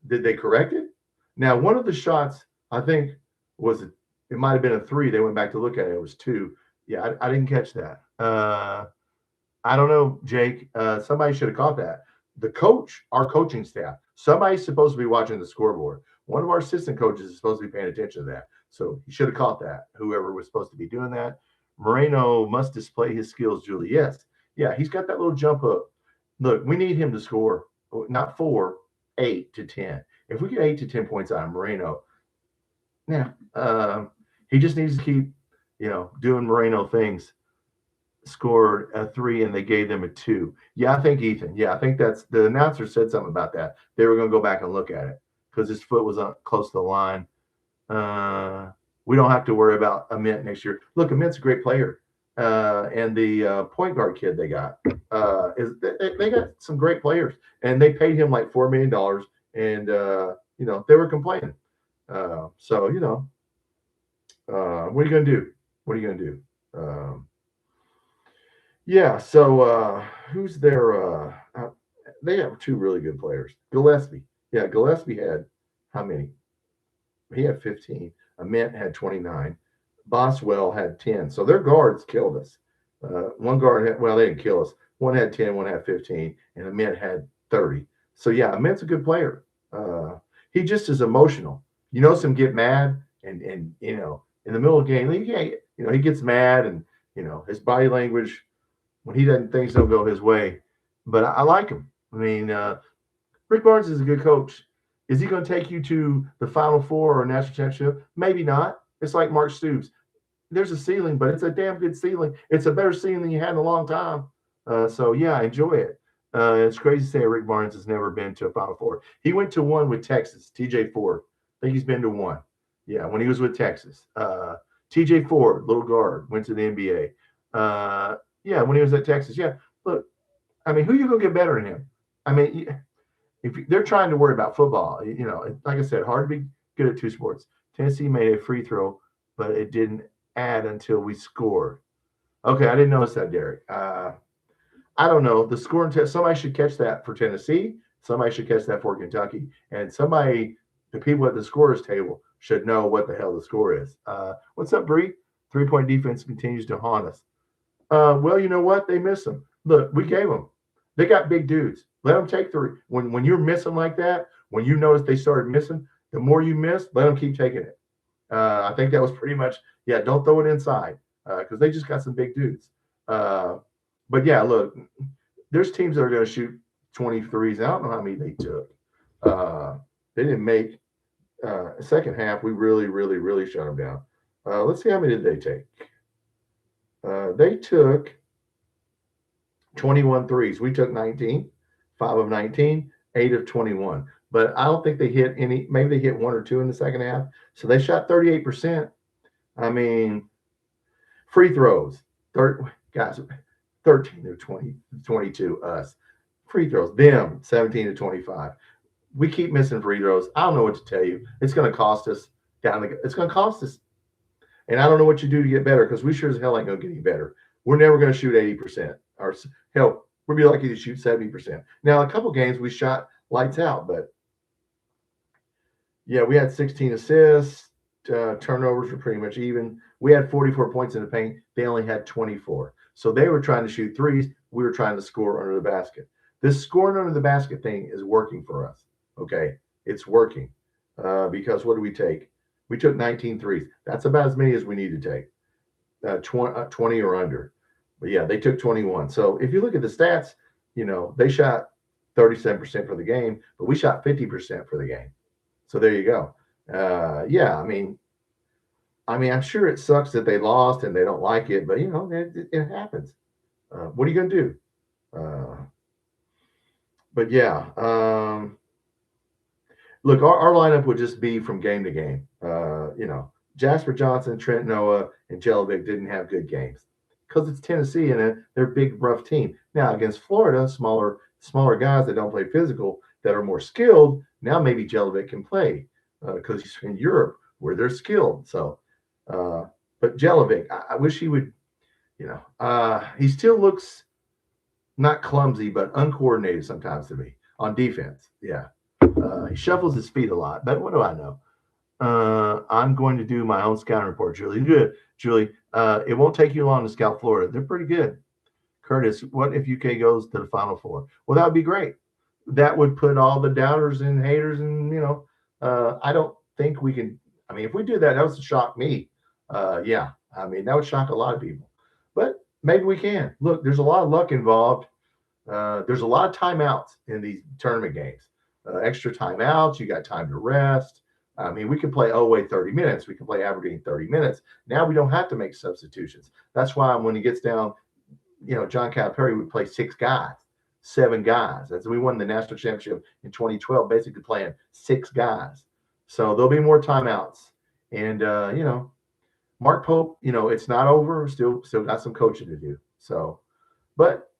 [SPEAKER 1] Did they correct it? Now, one of the shots, I think, it might have been a 3. They went back to look at it. It was 2. Yeah, I didn't catch that. I don't know, Jake. Somebody should have caught that. The coach, our coaching staff, somebody's supposed to be watching the scoreboard. One of our assistant coaches is supposed to be paying attention to that. So he should have caught that, whoever was supposed to be doing that. Moreno must display his skills, Julie. Yes. Yeah, he's got that little jump up. Look, we need him to score, not 4, 8 to 10. If we get 8 to 10 points out of Moreno, he just needs to keep, doing Moreno things. Scored a 3 and they gave them a 2. Yeah, I think Ethan. Yeah, I think that's the announcer said something about that. They were going to go back and look at it because his foot was close to the line. We don't have to worry about a Mint next year. Look, a Mint's a great player. And the point guard kid they got they got some great players, and they paid him like $4 million, and they were complaining. So what are you gonna do? What are you gonna do? Yeah. So who's their? They have 2 really good players. Gillespie. Yeah, Gillespie had how many? He had 15. Mint had 29. Boswell had 10. So their guards killed us. One guard had, well, they didn't kill us. One had 10, one had 15, and a Mint had 30. So yeah, a Mint's a good player. He just is emotional. You notice him get mad and in the middle of the game, he gets mad and his body language when things don't go his way. But I like him. I mean, Rick Barnes is a good coach. Is he going to take you to the Final Four or national championship? Maybe not. It's like Mark Stoops. There's a ceiling, but it's a damn good ceiling. It's a better ceiling than you had in a long time. So, yeah, enjoy it. It's crazy to say Rick Barnes has never been to a Final Four. He went to one with Texas, TJ Ford. I think he's been to one. Yeah, when he was with Texas. TJ Ford, little guard, went to the NBA. Yeah, when he was at Texas. Yeah, look, I mean, who you going to get better than him? I mean, if they're trying to worry about football, like I said, hard to be good at 2 sports. Tennessee made a free throw, but it didn't add until we scored. Okay, I didn't notice that, Derek. I don't know. The scoring test, somebody should catch that for Tennessee. Somebody should catch that for Kentucky. And the people at the scorer's table should know what the hell the score is. What's up, Bree? 3-point defense continues to haunt us. Well, you know what? They miss them. Look, we gave them. They got big dudes. Let them take 3. When you're missing like that, when you notice they started missing, the more you miss, let them keep taking it. I think that was pretty much, don't throw it inside because they just got some big dudes. But, yeah, look, there's teams that are going to shoot 23s. I don't know how many they took. They didn't make second half. We really, really, really shut them down. Let's see how many did they take. They took 21 threes. We took 19, 5 of 19, 8 of 21. But I don't think they hit any. Maybe they hit 1 or 2 in the second half. So they shot 38%. I mean, free throws. Guys, 13 to 20, 22 us. Free throws, them 17 to 25. We keep missing free throws. I don't know what to tell you. It's going to cost us it's going to cost us. And I don't know what you do to get better because we sure as hell ain't going to get any better. We're never going to shoot 80%. Or hell, we'd be lucky to shoot 70%. Now, a couple games we shot lights out, but yeah, we had 16 assists. Turnovers were pretty much even. We had 44 points in the paint. They only had 24. So they were trying to shoot threes. We were trying to score under the basket. This scoring under the basket thing is working for us. Okay, it's working because what do we take? We took 19 threes. That's about as many as we need to take. 20 or under. But yeah, they took 21. So if you look at the stats, they shot 37% for the game, but we shot 50% for the game. So there you go. Yeah, I'm sure it sucks that they lost and they don't like it, but it happens. What are you going to do? But yeah, look, our lineup would just be from game to game. Jasper Johnson, Trent Noah, and Jelovic didn't have good games because it's Tennessee and they're a big, rough team. Now against Florida, smaller guys that don't play physical, that are more skilled. Now maybe Jelovic can play because he's in Europe where they're skilled. So, but Jelovic, I wish he would. He still looks not clumsy, but uncoordinated sometimes to me on defense. Yeah. He shuffles his feet a lot, but what do I know? I'm going to do my own scouting report, Julie. Good, Julie. It won't take you long to scout Florida. They're pretty good. Curtis, what if UK goes to the Final Four? Well, that would be great. That would put all the doubters and haters, and I don't think we can. If we do that, that would shock me. Yeah, that would shock a lot of people. But maybe we can. Look, there's a lot of luck involved. There's a lot of timeouts in these tournament games. Extra timeouts. You got time to rest. We can play 30 minutes. We can play Aberdeen 30 minutes. Now we don't have to make substitutions. That's why when he gets down, John Calipari would play 6 guys, 7 guys. As we won the national championship in 2012, basically playing 6 guys. So there'll be more timeouts. And, Mark Pope, it's not over. Still got some coaching to do. So, but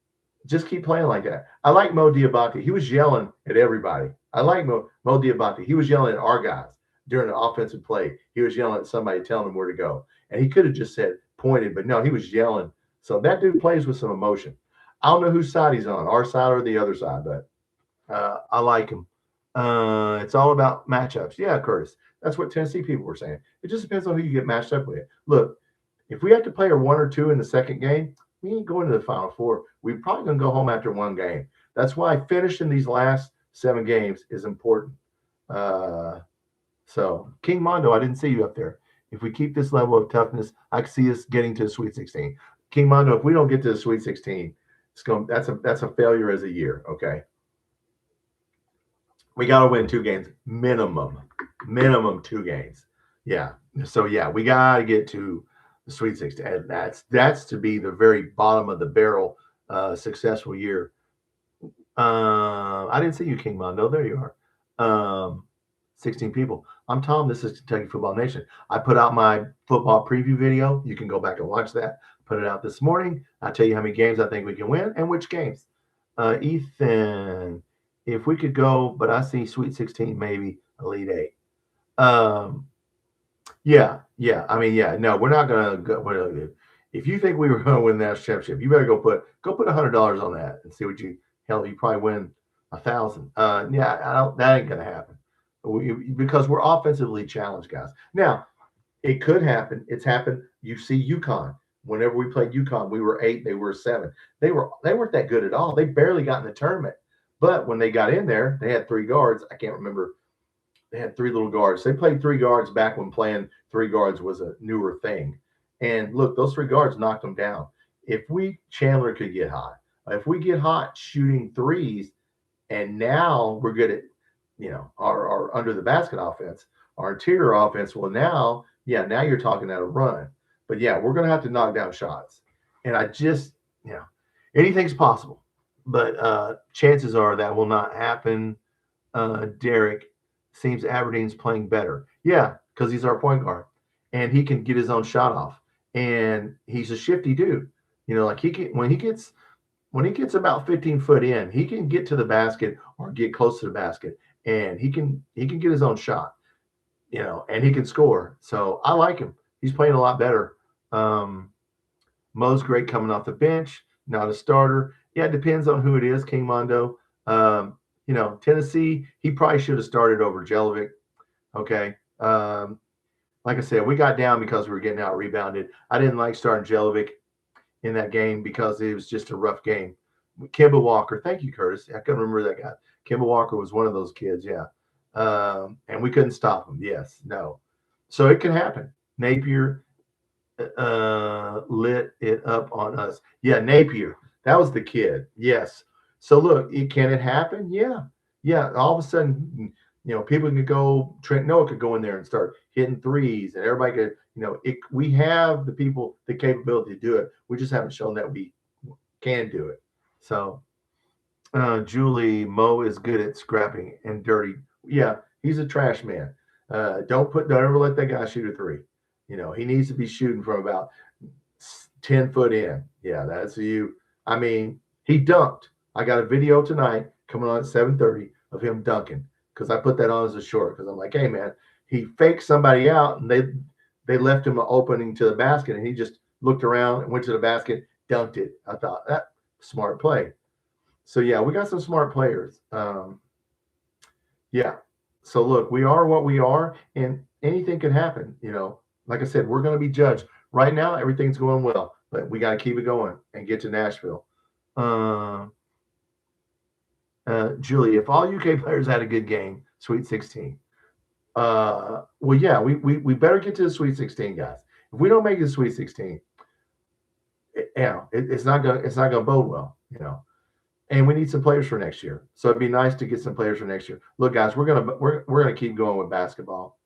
[SPEAKER 1] just keep playing like that. I like Mo Diabate. He was yelling at everybody. I like Mo Diabate. He was yelling at our guys during the offensive play. He was yelling at somebody telling him where to go. And he could have just said pointed, but no, he was yelling. So that dude plays with some emotion. I don't know whose side he's on, our side or the other side, but I like him. It's all about matchups. Yeah, Curtis. That's what Tennessee people were saying. It just depends on who you get matched up with. Look, if we have to play a 1 or 2 in the second game, we ain't going to the Final Four. We're probably going to go home after 1 game. That's why finishing these last 7 games is important. So, King Mondo, I didn't see you up there. If we keep this level of toughness, I can see us getting to the Sweet 16. King Mondo, if we don't get to the Sweet 16, that's a failure as a year. Okay. We got to win 2 games minimum 2 games. Yeah. So yeah, we got to get to the Sweet 16, and that's to be the very bottom of the barrel successful year. I didn't see you, King Mondo. There you are. 16 people. I'm Tom. This is Kentucky Football Nation. I put out my football preview video. You can go back and watch that. Put it out this morning. I'll tell you how many games I think we can win and which games. Ethan, if we could go, but I see Sweet 16, maybe Elite 8. Yeah. No, we're not going to go. If you think we were going to win the national championship, you better go put $100 on that and see what you probably win 1,000. That ain't going to happen. Because we're offensively challenged, guys. Now, it could happen. It's happened. You see UConn. Whenever we played UConn, we were 8, they were 7. They weren't that good at all. They barely got in the tournament. But when they got in there, they had 3 guards. I can't remember. They had 3 little guards. They played 3 guards back when playing 3 guards was a newer thing. And look, those 3 guards knocked them down. If Chandler could get hot. If we get hot shooting threes, and now we're good at our under the basket offense, our interior offense. Well, now you're talking about a run. But yeah, we're going to have to knock down shots. And I just, anything's possible. But chances are that will not happen. Derek, seems Aberdeen's playing better. Yeah, because he's our point guard. And he can get his own shot off. And he's a shifty dude. Like he can, when he gets about 15 foot in, he can get to the basket or get close to the basket. And he can get his own shot, and he can score. So I like him. He's playing a lot better. Mo's great coming off the bench, not a starter. Yeah, it depends on who it is, King Mondo. Tennessee, he probably should have started over Jelovic. Okay. Like I said, we got down because we were getting out rebounded. I didn't like starting Jelovic in that game because it was just a rough game. Kemba Walker. Thank you, Curtis. I couldn't remember that guy. Kemba Walker was one of those kids. Yeah. And we couldn't stop him. Yes. No. So it can happen. Napier lit it up on us. Yeah. Napier. That was the kid. Yes. So look, can it happen? Yeah. Yeah. All of a sudden, people could go, Trent Noah could go in there and start hitting threes, and everybody could, we have the people, the capability to do it. We just haven't shown that we can do it. So, Julie, Mo is good at scrapping and dirty. Yeah, he's a trash man. Don't ever let that guy shoot a three. He needs to be shooting from about 10 foot in. Yeah, that's you. I mean, he dunked. I got a video tonight coming on at 7:30 of him dunking, because I put that on as a short, because I'm like, hey man, he faked somebody out and they left him an opening to the basket, and he just looked around and went to the basket, dunked it. I thought, that smart play. So yeah, we got some smart players. Yeah. So look, we are what we are, and anything can happen. Like I said, we're going to be judged. Right now, everything's going well, but we got to keep it going and get to Nashville. Julie, if all UK players had a good game, Sweet 16. Well, yeah, we better get to the Sweet 16, guys. If we don't make the Sweet 16, it's not gonna bode well, And we need some players for next year, so it'd be nice to get some players for next year. Look, guys, we're gonna keep going with basketball.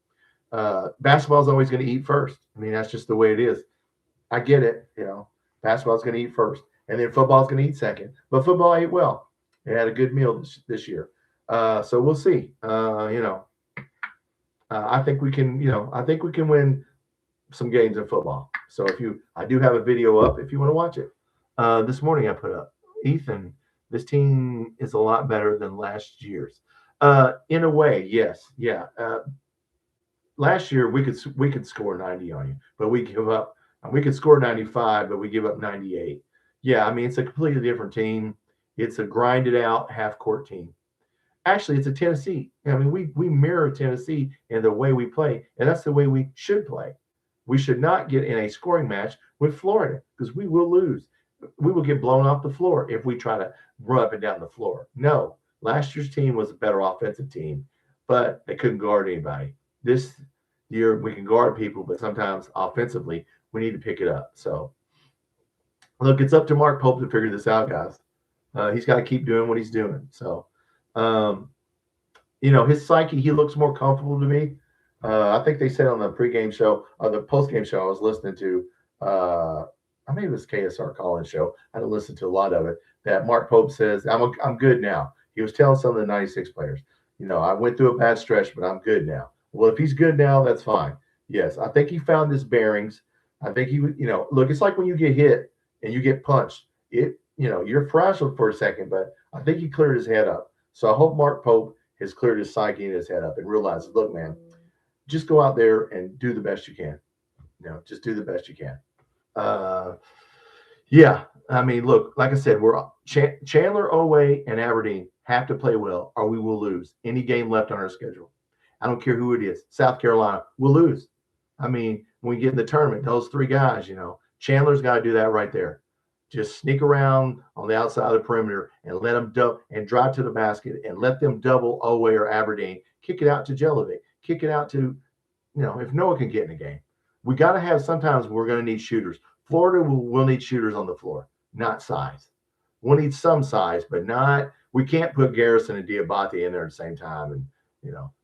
[SPEAKER 1] Basketball is always going to eat first. I mean, that's just the way it is. I get it, Basketball is going to eat first, and then football is going to eat second. But football ate well. It had a good meal this year. So we'll see. I think we can. I think we can win some games in football. So I do have a video up if you want to watch it. This morning I put up, Ethan, this team is a lot better than last year's. In a way, yes, yeah. Last year we could score 90 on you, but we give up. We could score 95, but we give up 98. Yeah, I mean, it's a completely different team. It's a grinded out half court team. Actually, it's a Tennessee. I mean, we mirror Tennessee in the way we play, and that's the way we should play. We should not get in a scoring match with Florida, because we will lose. We will get blown off the floor if we try to run up and down the floor. No, last year's team was a better offensive team, but they couldn't guard anybody. This year we can guard people, but sometimes offensively we need to pick it up. So, look, it's up to Mark Pope to figure this out, guys. He's got to keep doing what he's doing. So, his psyche, he looks more comfortable to me. I think they said on the pregame show or the postgame show I was listening to, I think it was KSR Collins show. I had to listen to a lot of it. That Mark Pope says, I'm good now. He was telling some of the 96 players, I went through a bad stretch, but I'm good now. Well, if he's good now, that's fine. Yes, I think he found his bearings. I think he would, look, it's like when you get hit and you get punched. You're frazzled for a second, but I think he cleared his head up. So I hope Mark Pope has cleared his psyche and his head up and realizes, look, man, just go out there and do the best you can. Just do the best you can. Yeah, I mean, look, like I said, we're Chandler, Oway, and Aberdeen have to play well, or we will lose any game left on our schedule. I don't care who it is. South Carolina, we'll lose. I mean, when we get in the tournament, those three guys, Chandler's got to do that right there. Just sneak around on the outside of the perimeter and let them and drive to the basket and let them double Oway or Aberdeen. Kick it out to Jelovic. Kick it out to, if Noah can get in the game. We got to have, sometimes we're going to need shooters. Florida will need shooters on the floor, not size. We'll need some size, but we can't put Garrison and Diabate in there at the same time. And,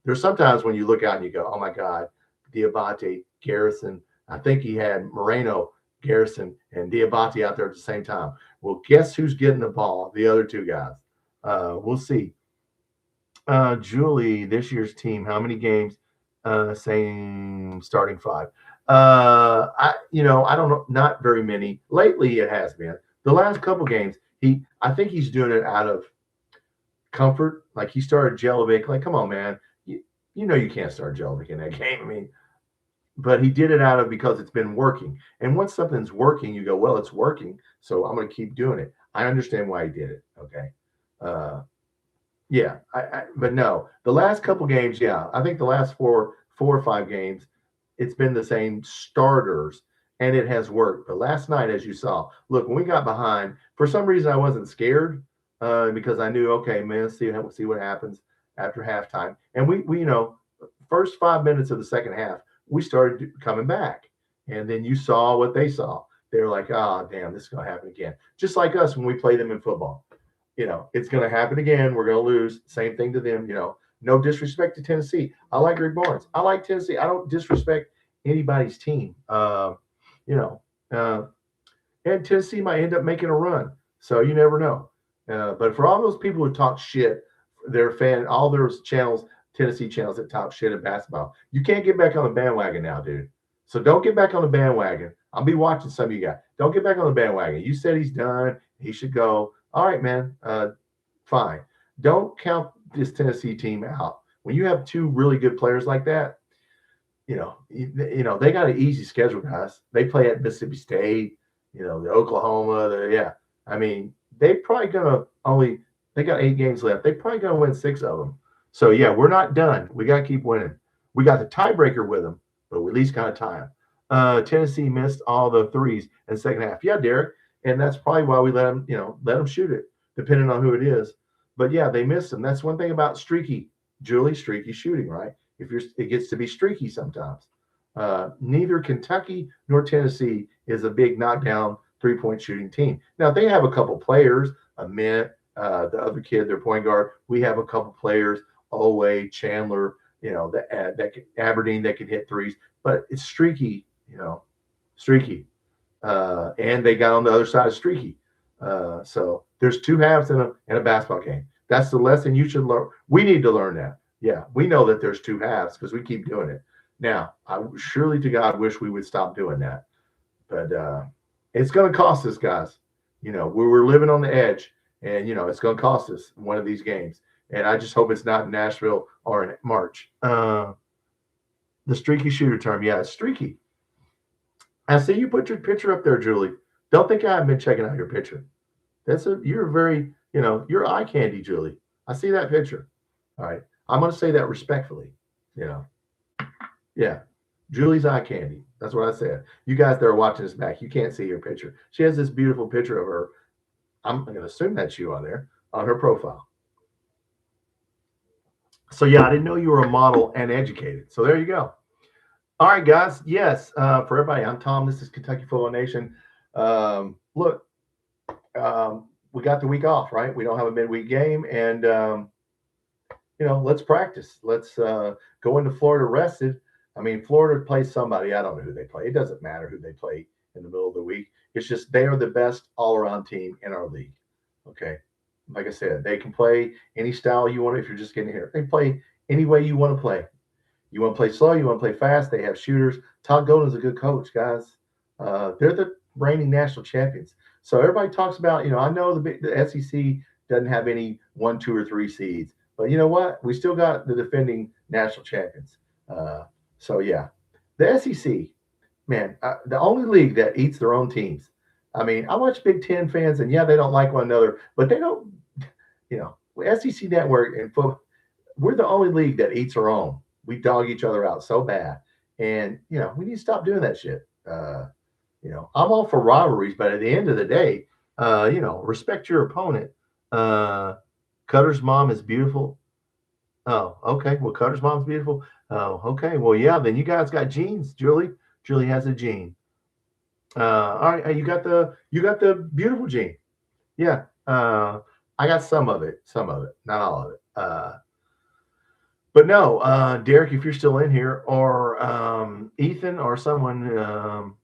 [SPEAKER 1] there's sometimes when you look out and you go, oh my God, Diabate, Garrison. I think he had Moreno, Garrison, and Diabate out there at the same time. Well, guess who's getting the ball? The other two guys. We'll see. Julie, this year's team, how many games? Same starting five. I don't know, not very many. Lately, it has been. The last couple games, I think he's doing it out of comfort. Like he started Jelovic. Like, come on, man. You can't start Jelovic in that game. I mean, but he did it because it's been working. And once something's working, you go, well, it's working, so I'm going to keep doing it. I understand why he did it. Okay. Yeah. But no, the last couple games, yeah, I think the last four or five games, it's been the same starters. and it has worked. But last night, as you saw, look, when we got behind, for some reason I wasn't scared because I knew, okay, man, see what happens after halftime. And we first 5 minutes of the second half, we started coming back. And then you saw what they saw. They were like, oh, damn, this is going to happen again. Just like us when we play them in football. It's going to happen again. We're going to lose. Same thing to them. No disrespect to Tennessee. I like Rick Barnes. I like Tennessee. I don't disrespect anybody's team. And Tennessee might end up making a run. So you never know. But for all those people who talk shit, all those channels, Tennessee channels that talk shit at basketball, you can't get back on the bandwagon now, dude. So don't get back on the bandwagon. I'll be watching some of you guys. Don't get back on the bandwagon. You said he's done. He should go. All right, man. Fine. Don't count this Tennessee team out. When you have two really good players like that, they got an easy schedule, guys. They play at Mississippi State, the Oklahoma. I mean, they probably they got 8 games left. They probably gonna win 6 of them. So yeah, we're not done. We got to keep winning. We got the tiebreaker with them, but we at least got a tie. Tennessee missed all the threes in the second half. Yeah, Derek, and that's probably why we let them shoot it, depending on who it is. But yeah, they missed them. That's one thing about streaky shooting, right? It gets to be streaky sometimes. Neither Kentucky nor Tennessee is a big knockdown 3-point shooting team. Now they have a couple players, Mint, the other kid, their point guard. We have a couple players, Oway, Chandler, Aberdeen that can hit threes, but it's streaky, streaky. And they got on the other side of streaky. So there's 2 halves in a basketball game. That's the lesson you should learn. We need to learn that. Yeah, we know that there's 2 halves because we keep doing it. Now, I surely to God wish we would stop doing that. But it's going to cost us, guys. We're living on the edge, and, it's going to cost us one of these games. And I just hope it's not in Nashville or in March. The streaky shooter term. Yeah, it's streaky. I see you put your picture up there, Julie. Don't think I haven't been checking out your picture. You're very, you're eye candy, Julie. I see that picture. All right. I'm going to say that respectfully. Yeah. Julie's eye candy. That's what I said. You guys that are watching this back, you can't see her picture. She has this beautiful picture of her. I'm going to assume that's you on there, on her profile. So yeah, I didn't know you were a model and educated. So there you go. All right, guys. Yes, for everybody, I'm Tom. This is Kentucky Football Nation. Look, we got the week off, right? We don't have a midweek game, and let's practice. Let's go into Florida rested. I mean, Florida plays somebody. I don't know who they play. It doesn't matter who they play in the middle of the week. It's just they are the best all-around team in our league. Okay. Like I said, they can play any style you want if you're just getting here. They play any way you want to play. You want to play slow, you want to play fast. They have shooters. Todd Golden's a good coach, guys. They're the reigning national champions. So everybody talks about, I know the SEC doesn't have any 1, 2, or 3 seeds. But you know what? We still got the defending national champions. So, yeah. The SEC, man, the only league that eats their own teams. I mean, I watch Big Ten fans, and, yeah, they don't like one another. But they don't, SEC Network and football, we're the only league that eats our own. We dog each other out so bad. And, we need to stop doing that shit. I'm all for rivalries, but at the end of the day, respect your opponent. Cutter's mom is beautiful. Oh, okay. Well, Cutter's mom's beautiful. Oh, okay. Well, yeah, then you guys got genes, Julie. Julie has a gene. All right. You got the beautiful gene. Yeah. I got some of it, not all of it. But no, Derek, if you're still in here, or Ethan or someone,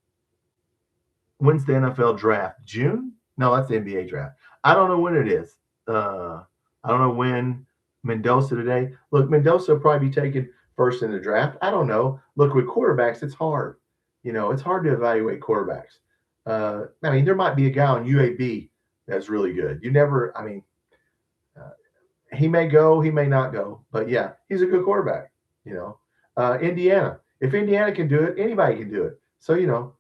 [SPEAKER 1] when's the NFL draft? June? No, that's the NBA draft. I don't know when it is. I don't know when. Mendoza today. Look, Mendoza will probably be taken first in the draft. I don't know. Look, with quarterbacks, it's hard. It's hard to evaluate quarterbacks. I mean, there might be a guy on UAB that's really good. He may go, he may not go. But, yeah, he's a good quarterback, Indiana. If Indiana can do it, anybody can do it. So,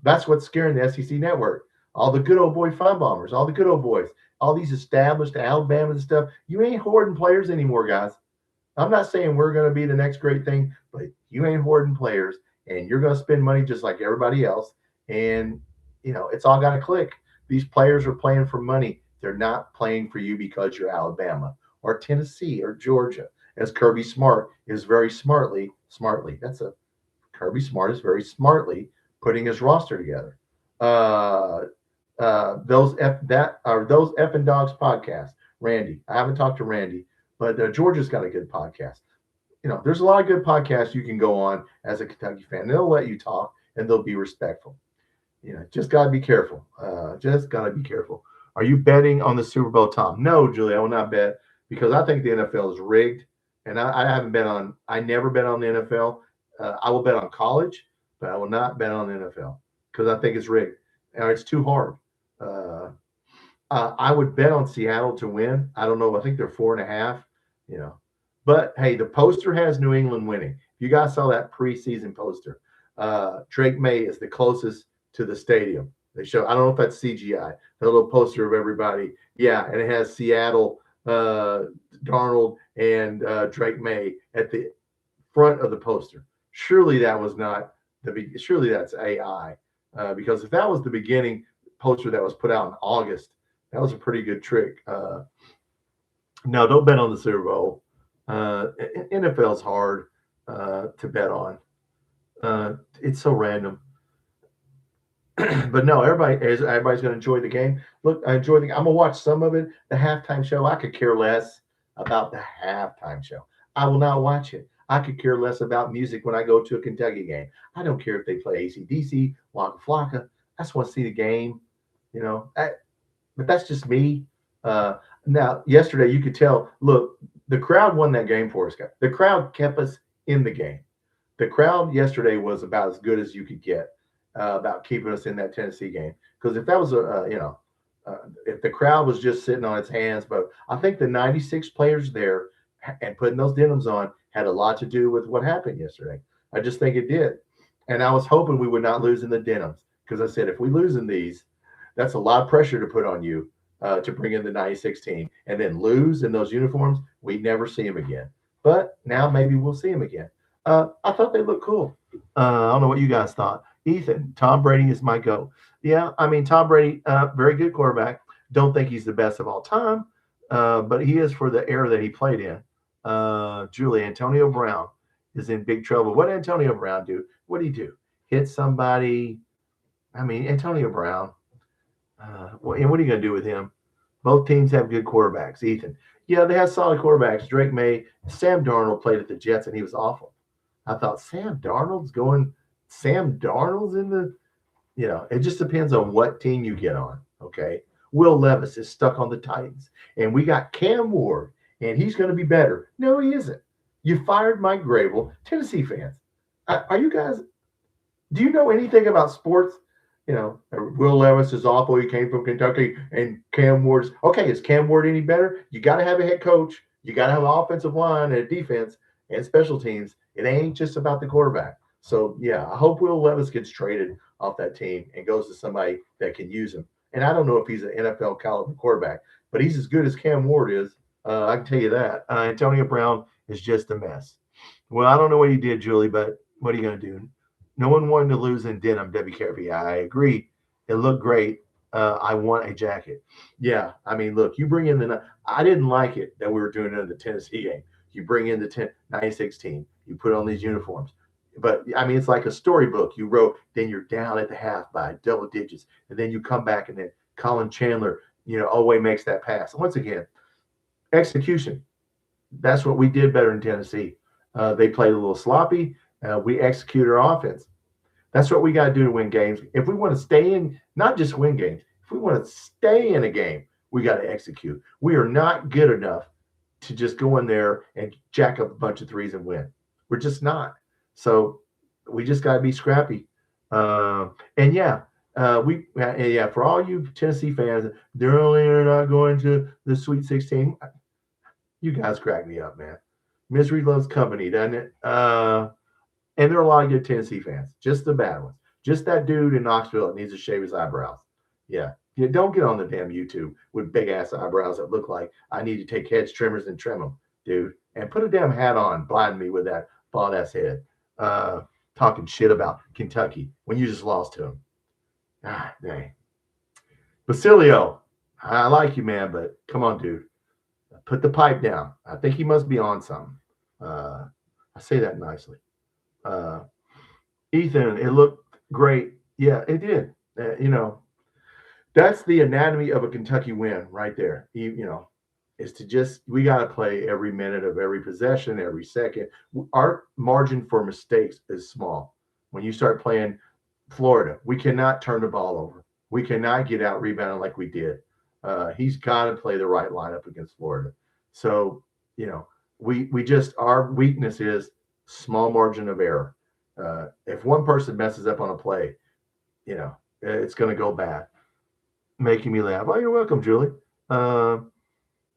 [SPEAKER 1] that's what's scaring the SEC network. All the good old boy Feinbaumers, all the good old boys. All these established Alabama and stuff, you ain't hoarding players anymore, guys. I'm not saying we're going to be the next great thing, but you ain't hoarding players. and you're going to spend money just like everybody else. And, it's all got to click. These players are playing for money. They're not playing for you because you're Alabama or Tennessee or Georgia. As Kirby Smart is very smartly, Kirby Smart is very smartly putting his roster together. Those F and Dogs podcast. Randy, I haven't talked to Randy, but Georgia's got a good podcast. There's a lot of good podcasts you can go on as a Kentucky fan. They'll let you talk and they'll be respectful. Just got to be careful. Just got to be careful. Are you betting on the Super Bowl, Tom? No, Julie, I will not bet because I think the NFL is rigged. And I never bet on the NFL. I will bet on college, but I will not bet on the NFL because I think it's rigged. And it's too hard. I would bet on Seattle to win. I don't know. I think they're 4.5, But, hey, the poster has New England winning. If you guys saw that preseason poster, Drake May is the closest to the stadium. They show, I don't know if that's CGI, the little poster of everybody. Yeah, and it has Seattle, Darnold, and Drake May at the front of the poster. Surely that was not surely that's AI. Because if that was the beginning poster that was put out in August, that was a pretty good trick. No, don't bet on the Super Bowl. NFL's hard to bet on. It's so random. But no, everybody's going to enjoy the game. Look, I enjoy I'm going to watch some of it. The halftime show, I could care less about the halftime show. I will not watch it. I could care less about music when I go to a Kentucky game. I don't care if they play AC/DC, Waka Flocka. I just want to see the game, but that's just me. Now, yesterday you could tell, look, the crowd won that game for us, guys. The crowd kept us in the game. The crowd yesterday was about as good as you could get about keeping us in that Tennessee game. Because if that was if the crowd was just sitting on its hands, but I think the 96 players there and putting those denims on had a lot to do with what happened yesterday. I just think it did. And I was hoping we would not lose in the denims because I said, if we lose in these, that's a lot of pressure to put on you to bring in the 96 team and then lose in those uniforms. We'd never see them again. But now maybe we'll see them again. I thought they looked cool. I don't know what you guys thought. Ethan, Tom Brady is my GOAT. Yeah, I mean, Tom Brady, very good quarterback. Don't think he's the best of all time, but he is for the era that he played in. Julie, Antonio Brown is in big trouble. What did Antonio Brown do? What did he do? Hit somebody? I mean, Antonio Brown. And what are you going to do with him? Both teams have good quarterbacks. Ethan, yeah, they have solid quarterbacks. Drake May, Sam Darnold played at the Jets, and he was awful. I thought Sam Darnold's in the, it just depends on what team you get on. Okay. Will Levis is stuck on the Titans, and we got Cam Ward, and he's going to be better. No, he isn't. You fired Mike Grable. Tennessee fans, are you guys? Do you know anything about sports? Will Levis is awful. He came from Kentucky, and Cam Ward's okay. Is Cam Ward any better? You got to have a head coach. You got to have an offensive line and a defense and special teams. It ain't just about the quarterback. So, yeah, I hope Will Levis gets traded off that team and goes to somebody that can use him. And I don't know if he's an NFL caliber quarterback, but he's as good as Cam Ward is. I can tell you that. Antonio Brown is just a mess. Well, I don't know what he did, Julie, but what are you going to do? No one wanted to lose in denim, WKRP. I agree. It looked great. I want a jacket. Yeah, I mean, look, you bring in I didn't like it that we were doing it in the Tennessee game. You bring in the 96 team. You put on these uniforms. But, I mean, it's like a storybook. You wrote, then you're down at the half by double digits. And then you come back, and then Colin Chandler, Oway makes that pass. Once again, execution. That's what we did better in Tennessee. They played a little sloppy. We executed our offense. That's what we got to do to win games. If we want to stay in, not just win games, if we want to stay in a game, we got to execute. We are not good enough to just go in there and jack up a bunch of threes and win. We're just not. So we just got to be scrappy. For all you Tennessee fans, they're not going to the Sweet 16. You guys crack me up, man. Misery loves company, doesn't it? And there are a lot of good Tennessee fans, just the bad ones. Just that dude in Knoxville that needs to shave his eyebrows. Yeah. Don't get on the damn YouTube with big-ass eyebrows that look like I need to take hedge trimmers and trim them, dude. And put a damn hat on, blind me with that bald-ass head. talking shit about Kentucky when you just lost to them. Ah, dang. Basilio, I like you, man, but come on, dude. Put the pipe down. I think he must be on something. I say that nicely. Uh, Ethan, it looked great. Yeah, it did. That's the anatomy of a Kentucky win right there. Is to just, we got to play every minute of every possession, every second. Our margin for mistakes is small. When you start playing Florida, we cannot turn the ball over. We cannot get out rebounded like we did. He's got to play the right lineup against Florida. So, we just, our weakness is small margin of error. If one person messes up on a play, it's going to go bad. Making me laugh. Oh, you're welcome, Julie.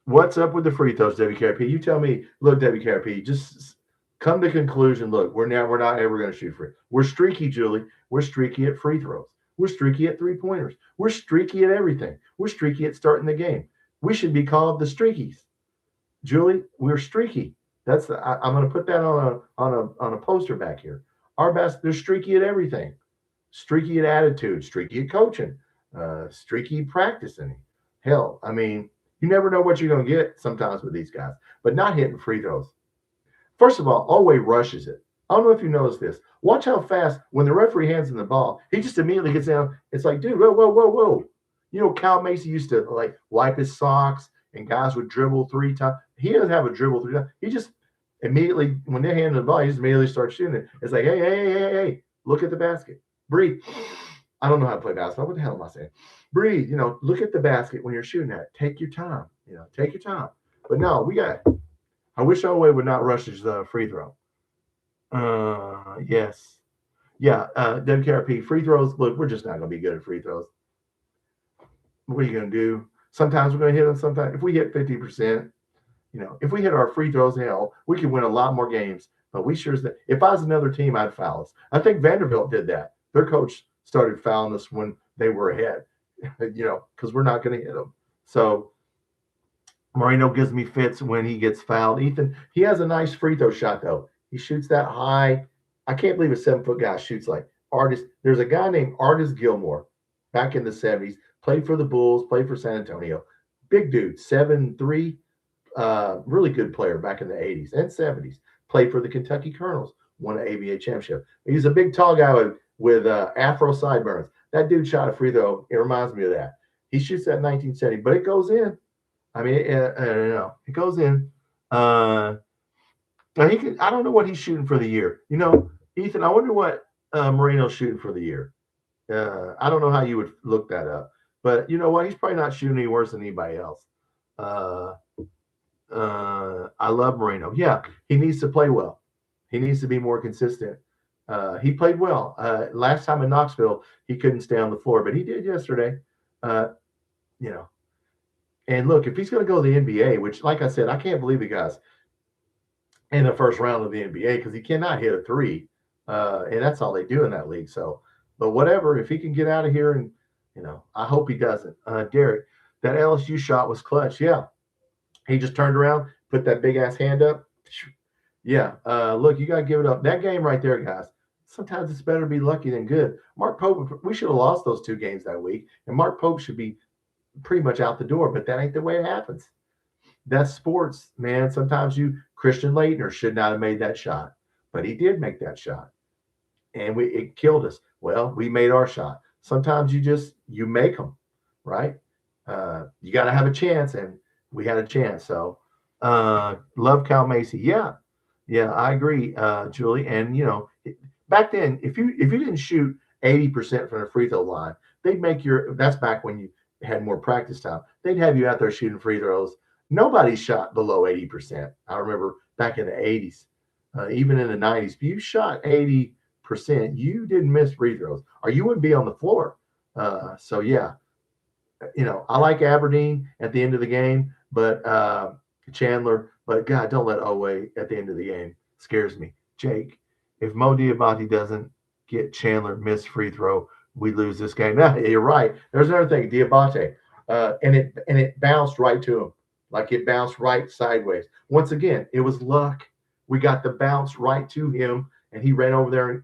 [SPEAKER 1] What's up with the free throws, WKRP? You tell me. Look, WKRP, just come to conclusion. Look, we're not ever going to shoot free. We're streaky, Julie. We're streaky at free throws. We're streaky at three-pointers. We're streaky at everything. We're streaky at starting the game. We should be called the streakies. Julie, we're streaky. I'm going to put that on a poster back here. Our best, they're streaky at everything. Streaky at attitude, streaky at coaching, streaky practicing. Hell, I mean, you never know what you're going to get sometimes with these guys, but not hitting free throws. First of all, always rushes it. I don't know if you noticed this. Watch how fast, when the referee hands him the ball, he just immediately gets down. It's like, dude, whoa. Cal Macy used to like wipe his socks and guys would dribble 3 times. He doesn't have a dribble 3 times. He just immediately, when they hand him the ball, he just immediately starts shooting it. It's like, hey, look at the basket. Breathe. I don't know how to play basketball. What the hell am I saying? Breathe. Look at the basket when you're shooting at it. Take your time. Take your time. But no, I wish Oway would not rush his free throw. Yes. Yeah. WKRP, free throws. Look, we're just not going to be good at free throws. What are you going to do? Sometimes we're going to hit them. Sometimes if we hit 50%, if we hit our free throws, hell, we could win a lot more games. But we sure as that. If I was another team, I'd foul us. I think Vanderbilt did that. Their coach started fouling us when they were ahead, because we're not going to hit them. So Moreno gives me fits when he gets fouled. Ethan, he has a nice free throw shot, though. He shoots that high. I can't believe a 7-foot guy shoots like Artis. There's a guy named Artis Gilmore back in the 70s, played for the Bulls, played for San Antonio. Big dude, 7'3", really good player back in the 80s and 70s. Played for the Kentucky Colonels, won an ABA championship. He's a big, tall guy with afro sideburns. That dude shot a free throw. It reminds me of that. He shoots that 1970, but it goes in. I mean, it goes in. Now I don't know what he's shooting for the year. Ethan, I wonder what Moreno's shooting for the year. I don't know how you would look that up, but you know what? He's probably not shooting any worse than anybody else. I love Moreno. Yeah, he needs to play well. He needs to be more consistent. He played well. Last time in Knoxville, he couldn't stay on the floor, but he did yesterday. And look, if he's going to go to the NBA, which, like I said, I can't believe the guy's in the first round of the NBA because he cannot hit a three. And that's all they do in that league. So, but whatever, if he can get out of here and, I hope he doesn't. Derek, that LSU shot was clutch. Yeah. He just turned around, put that big ass hand up. Yeah. Look, you got to give it up. That game right there, guys. Sometimes it's better to be lucky than good. Mark Pope, we should have lost those 2 games that week. And Mark Pope should be pretty much out the door, but that ain't the way it happens. That's sports, man. Sometimes Christian Laettner should not have made that shot, but he did make that shot. And it killed us. Well, we made our shot. Sometimes you make them, right? You got to have a chance, and we had a chance. So, love Cal Macy. Yeah, I agree, Julie. And back then, if you didn't shoot 80% from the free throw line, they'd make that's back when you had more practice time. They'd have you out there shooting free throws. Nobody shot below 80%. I remember back in the 80s, even in the 90s, if you shot 80%, you didn't miss free throws, or you wouldn't be on the floor. So yeah, I like Aberdeen at the end of the game, but Chandler. But God, don't let Oway at the end of the game. Scares me. Jake, if Mo Diabate doesn't get Chandler missed free throw, we lose this game. Now, you're right. There's another thing, Diabate, and it bounced right to him, like it bounced right sideways. Once again, it was luck. We got the bounce right to him, and he ran over there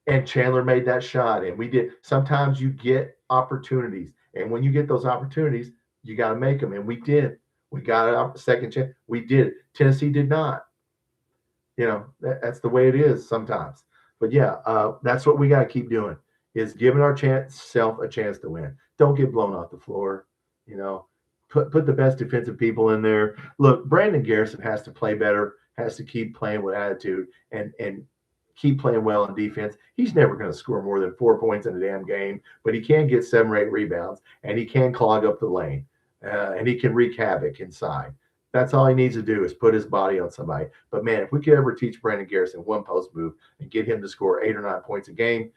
[SPEAKER 1] and Chandler made that shot, and we did. Sometimes you get opportunities, and when you get those opportunities, you got to make them, and we did. We got a second chance. We did. Tennessee did not. That's the way it is sometimes. But yeah, that's what we got to keep doing, is giving our self a chance to win. Don't get blown off the floor. Put the best defensive people in there. Look, Brandon Garrison has to play better, has to keep playing with attitude, and keep playing well in defense. He's never going to score more than 4 points in a damn game, but he can get 7 or 8 rebounds, and he can clog up the lane, and he can wreak havoc inside. That's all he needs to do, is put his body on somebody. But, man, if we could ever teach Brandon Garrison one post move and get him to score 8 or 9 points a game,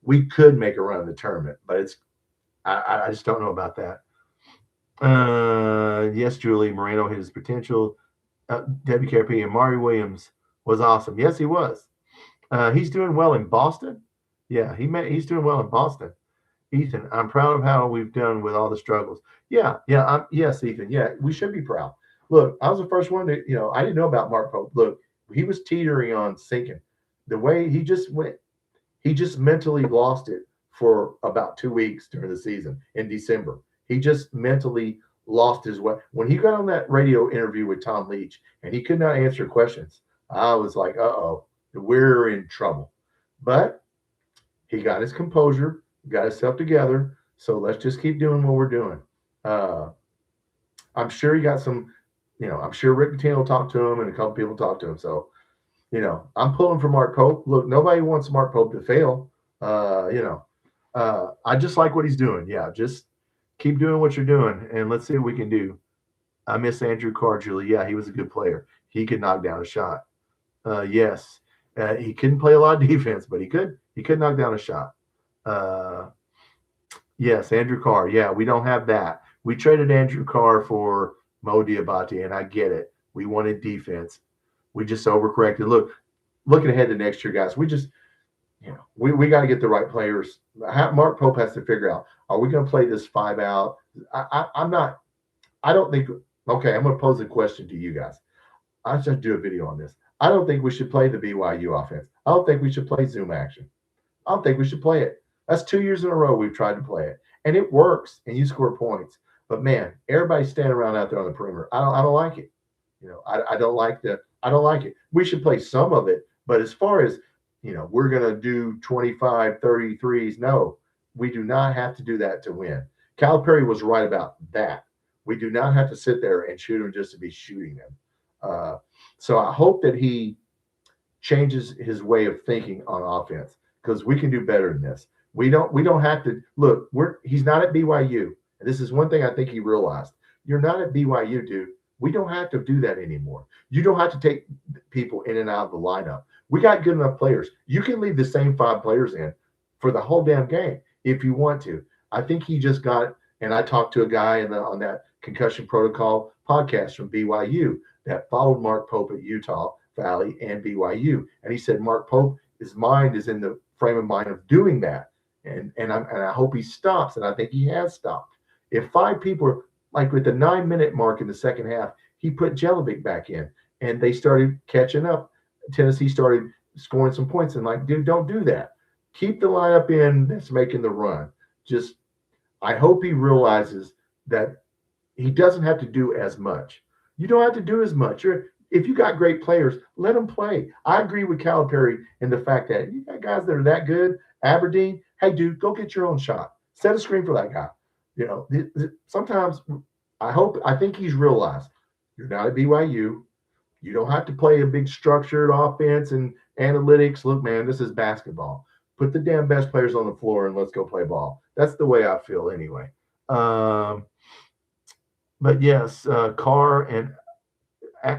[SPEAKER 1] we could make a run in the tournament. But I just don't know about that. Yes, Julie, Moreno hit his potential. WKRP and Mari Williams was awesome. Yes, he was. He's doing well in Boston. Yeah, he's doing well in Boston. Ethan, I'm proud of how we've done with all the struggles. Yeah. Yes, Ethan. Yeah, we should be proud. Look, I was the first one to, I didn't know about Mark Pope. Look, he was teetering on sinking. The way he just mentally lost it for about 2 weeks during the season in December. He just mentally lost his way. When he got on that radio interview with Tom Leach and he could not answer questions, I was like, uh-oh, we're in trouble. But he got his composure, got himself together. So let's just keep doing what we're doing. I'm sure he got some, I'm sure Rick Pitino talked to him and a couple people talked to him. So, I'm pulling for Mark Pope. Look, nobody wants Mark Pope to fail. I just like what he's doing. Yeah, just keep doing what you're doing, and let's see what we can do. I miss Andrew Carr, Julie. Yeah, he was a good player. He could knock down a shot. Yes. He couldn't play a lot of defense, but he could knock down a shot. Yes, Andrew Carr. Yeah, we don't have that. We traded Andrew Carr for Mo Diabate, and I get it. We wanted defense. We just overcorrected. Look, looking ahead to next year, guys, we just, we got to get the right players. Mark Pope has to figure out, are we going to play this 5 out? I'm going to pose a question to you guys. I should do a video on this. I don't think we should play the BYU offense. I don't think we should play zoom action. I don't think we should play it. That's 2 years in a row we've tried to play it, and it works, and you score points. But man, everybody's standing around out there on the perimeter. I don't like it. I don't like it. We should play some of it, but as far as we're going to do 25, 33s. No, we do not have to do that to win. Calipari was right about that. We do not have to sit there and shoot them just to be shooting them. So I hope that he changes his way of thinking on offense, because we can do better than this. We don't have to look. He's not at BYU. And this is one thing I think he realized. You're not at BYU, dude. We don't have to do that anymore. You don't have to take people in and out of the lineup. We got good enough players. You can leave the same 5 players in for the whole damn game if you want to. I think he just got, and I talked to a guy on that concussion protocol podcast from BYU that followed Mark Pope at Utah Valley and BYU. And he said, Mark Pope, his mind is in the frame of mind of doing that. And I hope he stops. And I think he has stopped. If 5 people, like with the 9-minute mark in the second half, he put Jelinek back in and they started catching up. Tennessee started scoring some points, and like, dude, don't do that. Keep the lineup in that's making the run. Just, I hope he realizes that he doesn't have to do as much. You don't have to do as much. If you got great players, let them play. I agree with Calipari in the fact that you got guys that are that good. Aberdeen, hey, dude, go get your own shot. Set a screen for that guy. Sometimes I think he's realized you're not at BYU. You don't have to play a big structured offense and analytics. Look, man, this is basketball. Put the damn best players on the floor and let's go play ball. That's the way I feel anyway. But yes, Carr and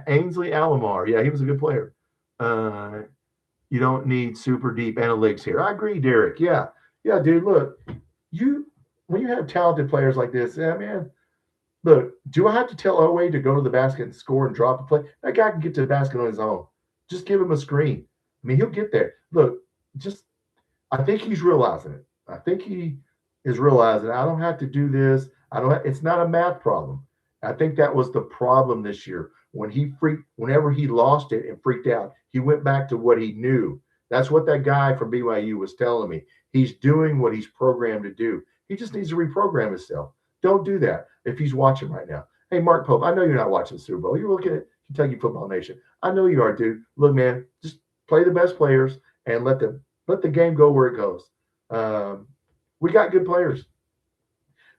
[SPEAKER 1] Ainsley Alomar. Yeah, he was a good player. You don't need super deep analytics here. I agree, Derek. Yeah, dude, look, when you have talented players like this, man, look, do I have to tell Owe to go to the basket and score and drop a play? That guy can get to the basket on his own. Just give him a screen. I mean, he'll get there. Look, I think he's realizing it. I think he is realizing I don't have to do this. It's not a math problem. I think that was the problem this year. Whenever he lost it and freaked out, He went back to what he knew. That's what that guy from BYU was telling me. He's doing what he's programmed to do. He just needs to reprogram himself. Don't do that if he's watching right now. Hey, Mark Pope, I know you're not watching the Super Bowl. You're looking at Kentucky Football Nation. I know you are, dude. Look, man, just play the best players and let the game go where it goes. We got good players.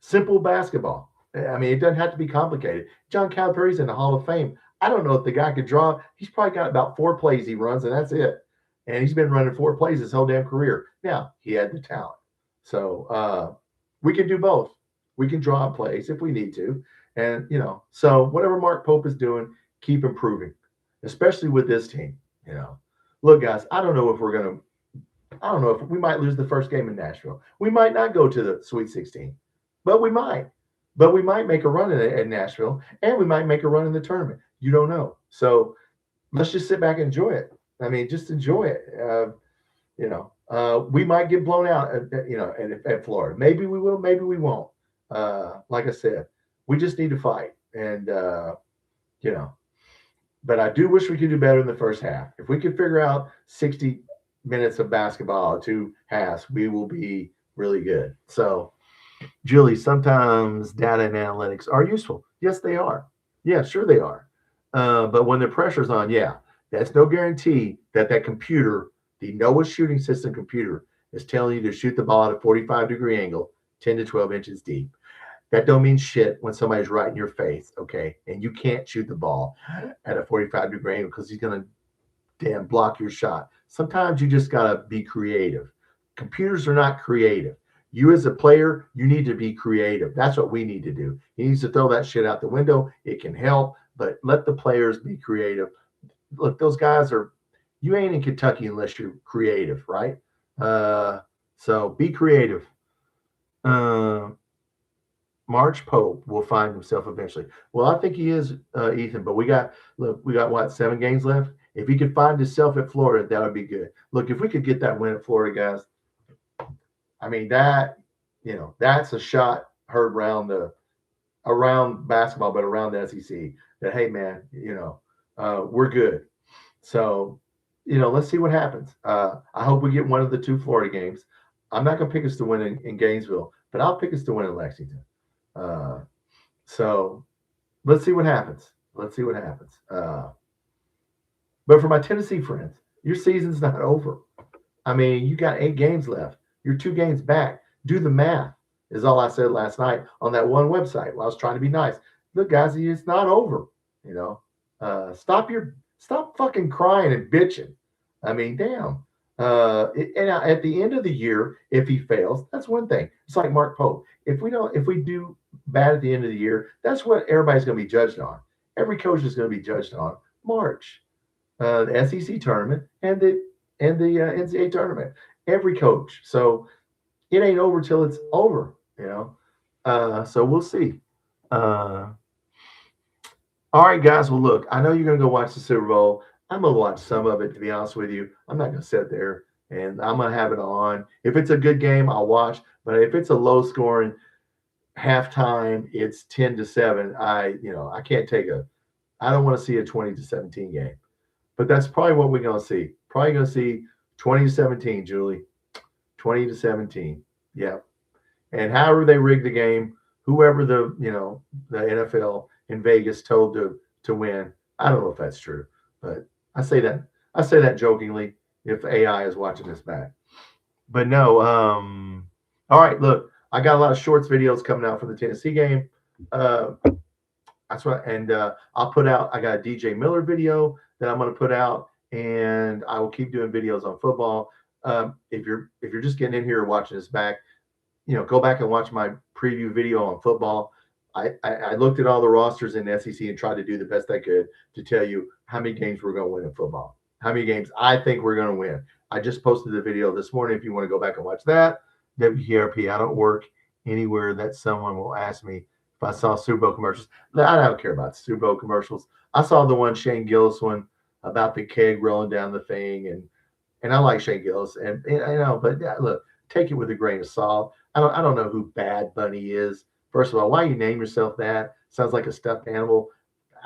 [SPEAKER 1] Simple basketball. I mean, it doesn't have to be complicated. John Calipari's in the Hall of Fame. I don't know if the guy could draw. He's probably got about 4 plays he runs, and that's it. And he's been running 4 plays his whole damn career. Now, he had the talent. So we can do both. We can draw up plays if we need to. And, so whatever Mark Pope is doing, keep improving, especially with this team. Look, guys, I don't know if we might lose the first game in Nashville. We might not go to the Sweet 16, but we might. But we might make a run in Nashville, and we might make a run in the tournament. You don't know. So let's just sit back and enjoy it. I mean, just enjoy it. We might get blown out, at Florida. Maybe we will, maybe we won't. Like I said, we just need to fight. And, but I do wish we could do better in the first half. If we could figure out 60 minutes of basketball, 2 halves, we will be really good. So, Julie, sometimes data and analytics are useful. Yes, they are. Yeah, sure they are. But when the pressure's on, that's no guarantee that computer, the NOAA shooting system computer, is telling you to shoot the ball at a 45-degree angle, 10 to 12 inches deep. That don't mean shit when somebody's right in your face, okay? And you can't shoot the ball at a 45-degree angle because he's going to damn block your shot. Sometimes you just got to be creative. Computers are not creative. You as a player, you need to be creative. That's what we need to do. He needs to throw that shit out the window. It can help, but let the players be creative. Look, those guys you ain't in Kentucky unless you're creative, right? So be creative. March Pope will find himself eventually. Well, I think he is, Ethan, but we got what, 7 games left? If he could find himself at Florida, that would be good. Look, if we could get that win at Florida, guys, I mean, that's a shot heard around basketball, but around the SEC that, hey, man, we're good. So, let's see what happens. I hope we get one of the 2 Florida games. I'm not going to pick us to win in Gainesville, but I'll pick us to win in Lexington. So let's see what happens. But for my Tennessee friends, your season's not over. I mean, you got 8 games left. You're 2 games back. Do the math, is all I said last night on that one website. Well, I was trying to be nice. Look, guys, it's not over. Stop fucking crying and bitching. I mean, damn. And at the end of the year, if he fails, that's one thing. It's like Mark Pope. If we do bad at the end of the year, that's what everybody's going to be judged on. Every coach is going to be judged on March, the SEC tournament and the NCAA tournament. Every coach. So it ain't over till it's over. So we'll see. All right, guys. Well, look, I know you're going to go watch the Super Bowl. I'm going to watch some of it, to be honest with you. I'm not going to sit there, and I'm going to have it on. If it's a good game, I'll watch. But if it's a low-scoring halftime, it's 10-7, I can't I don't want to see a 20-17 game. But that's probably what we're going to see. Probably going to see 20-17, Julie. 20-17. Yeah. And however they rig the game, whoever the NFL in Vegas told to win, I don't know if that's true, but I say that jokingly if AI is watching this back. But no, all right, look, I got a lot of shorts videos coming out from the Tennessee game. That's what, and I'll put out, I got a DJ Miller video that I'm going to put out, and I will keep doing videos on football. If you're just getting in here or watching this back, go back and watch my preview video on football. I looked at all the rosters in the SEC and tried to do the best I could to tell you how many games we're going to win in football, how many games I think we're going to win. I just posted the video this morning. If you want to go back and watch that, WKRP, I don't work anywhere that someone will ask me if I saw Super Bowl commercials. I don't care about Super Bowl commercials. I saw the one Shane Gillis one about the keg rolling down the thing, and I like Shane Gillis, and but look, take it with a grain of salt. I don't know who Bad Bunny is. First of all, why you name yourself that? Sounds like a stuffed animal.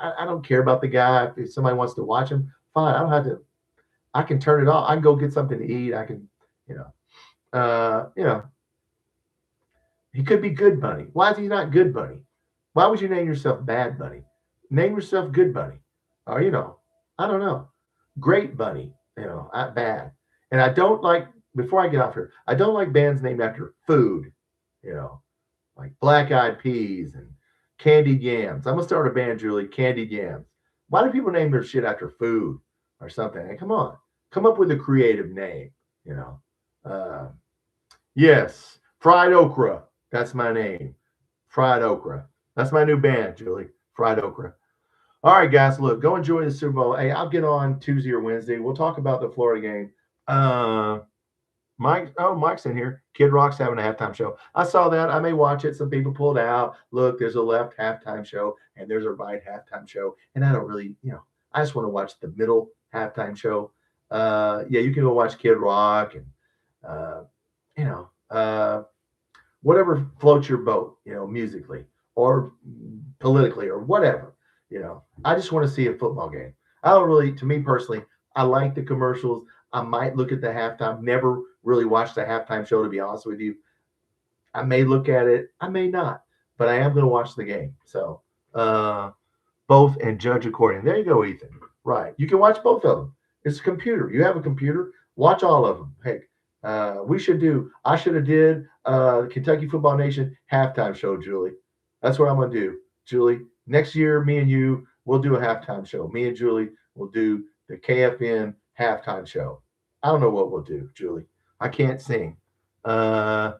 [SPEAKER 1] I don't care about the guy. If somebody wants to watch him, fine. I don't have to. I can turn it off. I can go get something to eat. I can, you know, you know, he could be Good Bunny. Why is he not Good Bunny? Why would you name yourself Bad Bunny? Name yourself Good Bunny. Or, I don't know. Great Bunny, not bad. And I don't like, before I get off here, I don't like bands named after food, you know, like Black Eyed Peas and Candied Yams. I'm going to start a band, Julie, Candied Yams. Why do people name their shit after food or something? Hey, come on. Come up with a creative name, you know. Yes, Fried Okra. That's my name. Fried Okra. That's my new band, Julie. Fried Okra. All right, guys. Look, go enjoy the Super Bowl. Hey, I'll get on Tuesday or Wednesday. We'll talk about the Florida game. Mike's in here. Kid Rock's having a halftime show. I saw that. I may watch it. Some people pulled out. Look, there's a left halftime show and there's a right halftime show. And I don't really, I just want to watch the middle halftime show. Yeah, you can go watch Kid Rock and, whatever floats your boat, musically or politically or whatever. I just want to see a football game. I don't really, to me personally, I like the commercials. I might look at the halftime. Never really watched the halftime show, to be honest with you. I may look at it. I may not, but I am going to watch the game. So both and judge accordingly. There you go, Ethan. Right. You can watch both of them. It's a computer. You have a computer. Watch all of them. Hey, I should have did Kentucky Football Nation halftime show, Julie. That's what I'm going to do, Julie. Next year, me and you, we'll do a halftime show. Me and Julie will do the KFN halftime show. I don't know what we'll do, Julie. I can't sing. Owe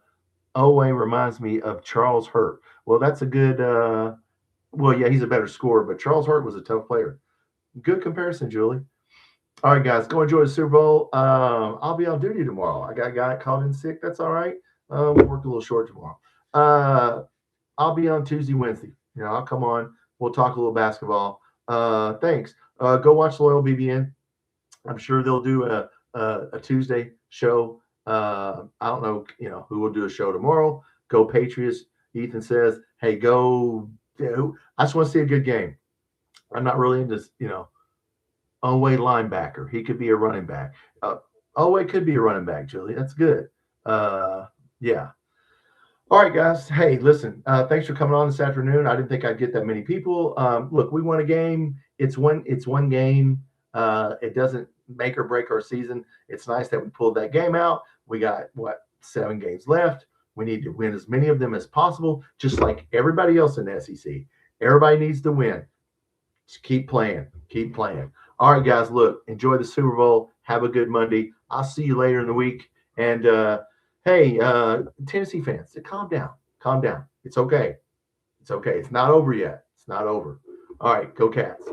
[SPEAKER 1] reminds me of Charles Hurt. Well, that's a good, yeah, he's a better scorer, but Charles Hurt was a tough player. Good comparison, Julie. All right, guys, go enjoy the Super Bowl. I'll be on duty tomorrow. I got a guy called in sick. That's all right. We'll work a little short tomorrow. I'll be on Tuesday, Wednesday. I'll come on. We'll talk a little basketball. Thanks. Go watch Loyal BBN. I'm sure they'll do a Tuesday show. I don't know, who will do a show tomorrow. Go Patriots. Ethan says, hey, go. I just want to see a good game. I'm not really into, Oway linebacker. He could be a running back. Oway could be a running back, Julie. That's good. Yeah. All right, guys. Hey, listen, thanks for coming on this afternoon. I didn't think I'd get that many people. Look, we won a game. It's one game. It doesn't make or break our season. It's nice that we pulled that game out. We got, 7 games left. We need to win as many of them as possible, just like everybody else in the SEC. Everybody needs to win. Just keep playing. Keep playing. All right, guys, look, enjoy the Super Bowl. Have a good Monday. I'll see you later in the week. And, hey, Tennessee fans, calm down. Calm down. It's okay. It's okay. It's not over yet. It's not over. All right, go Cats.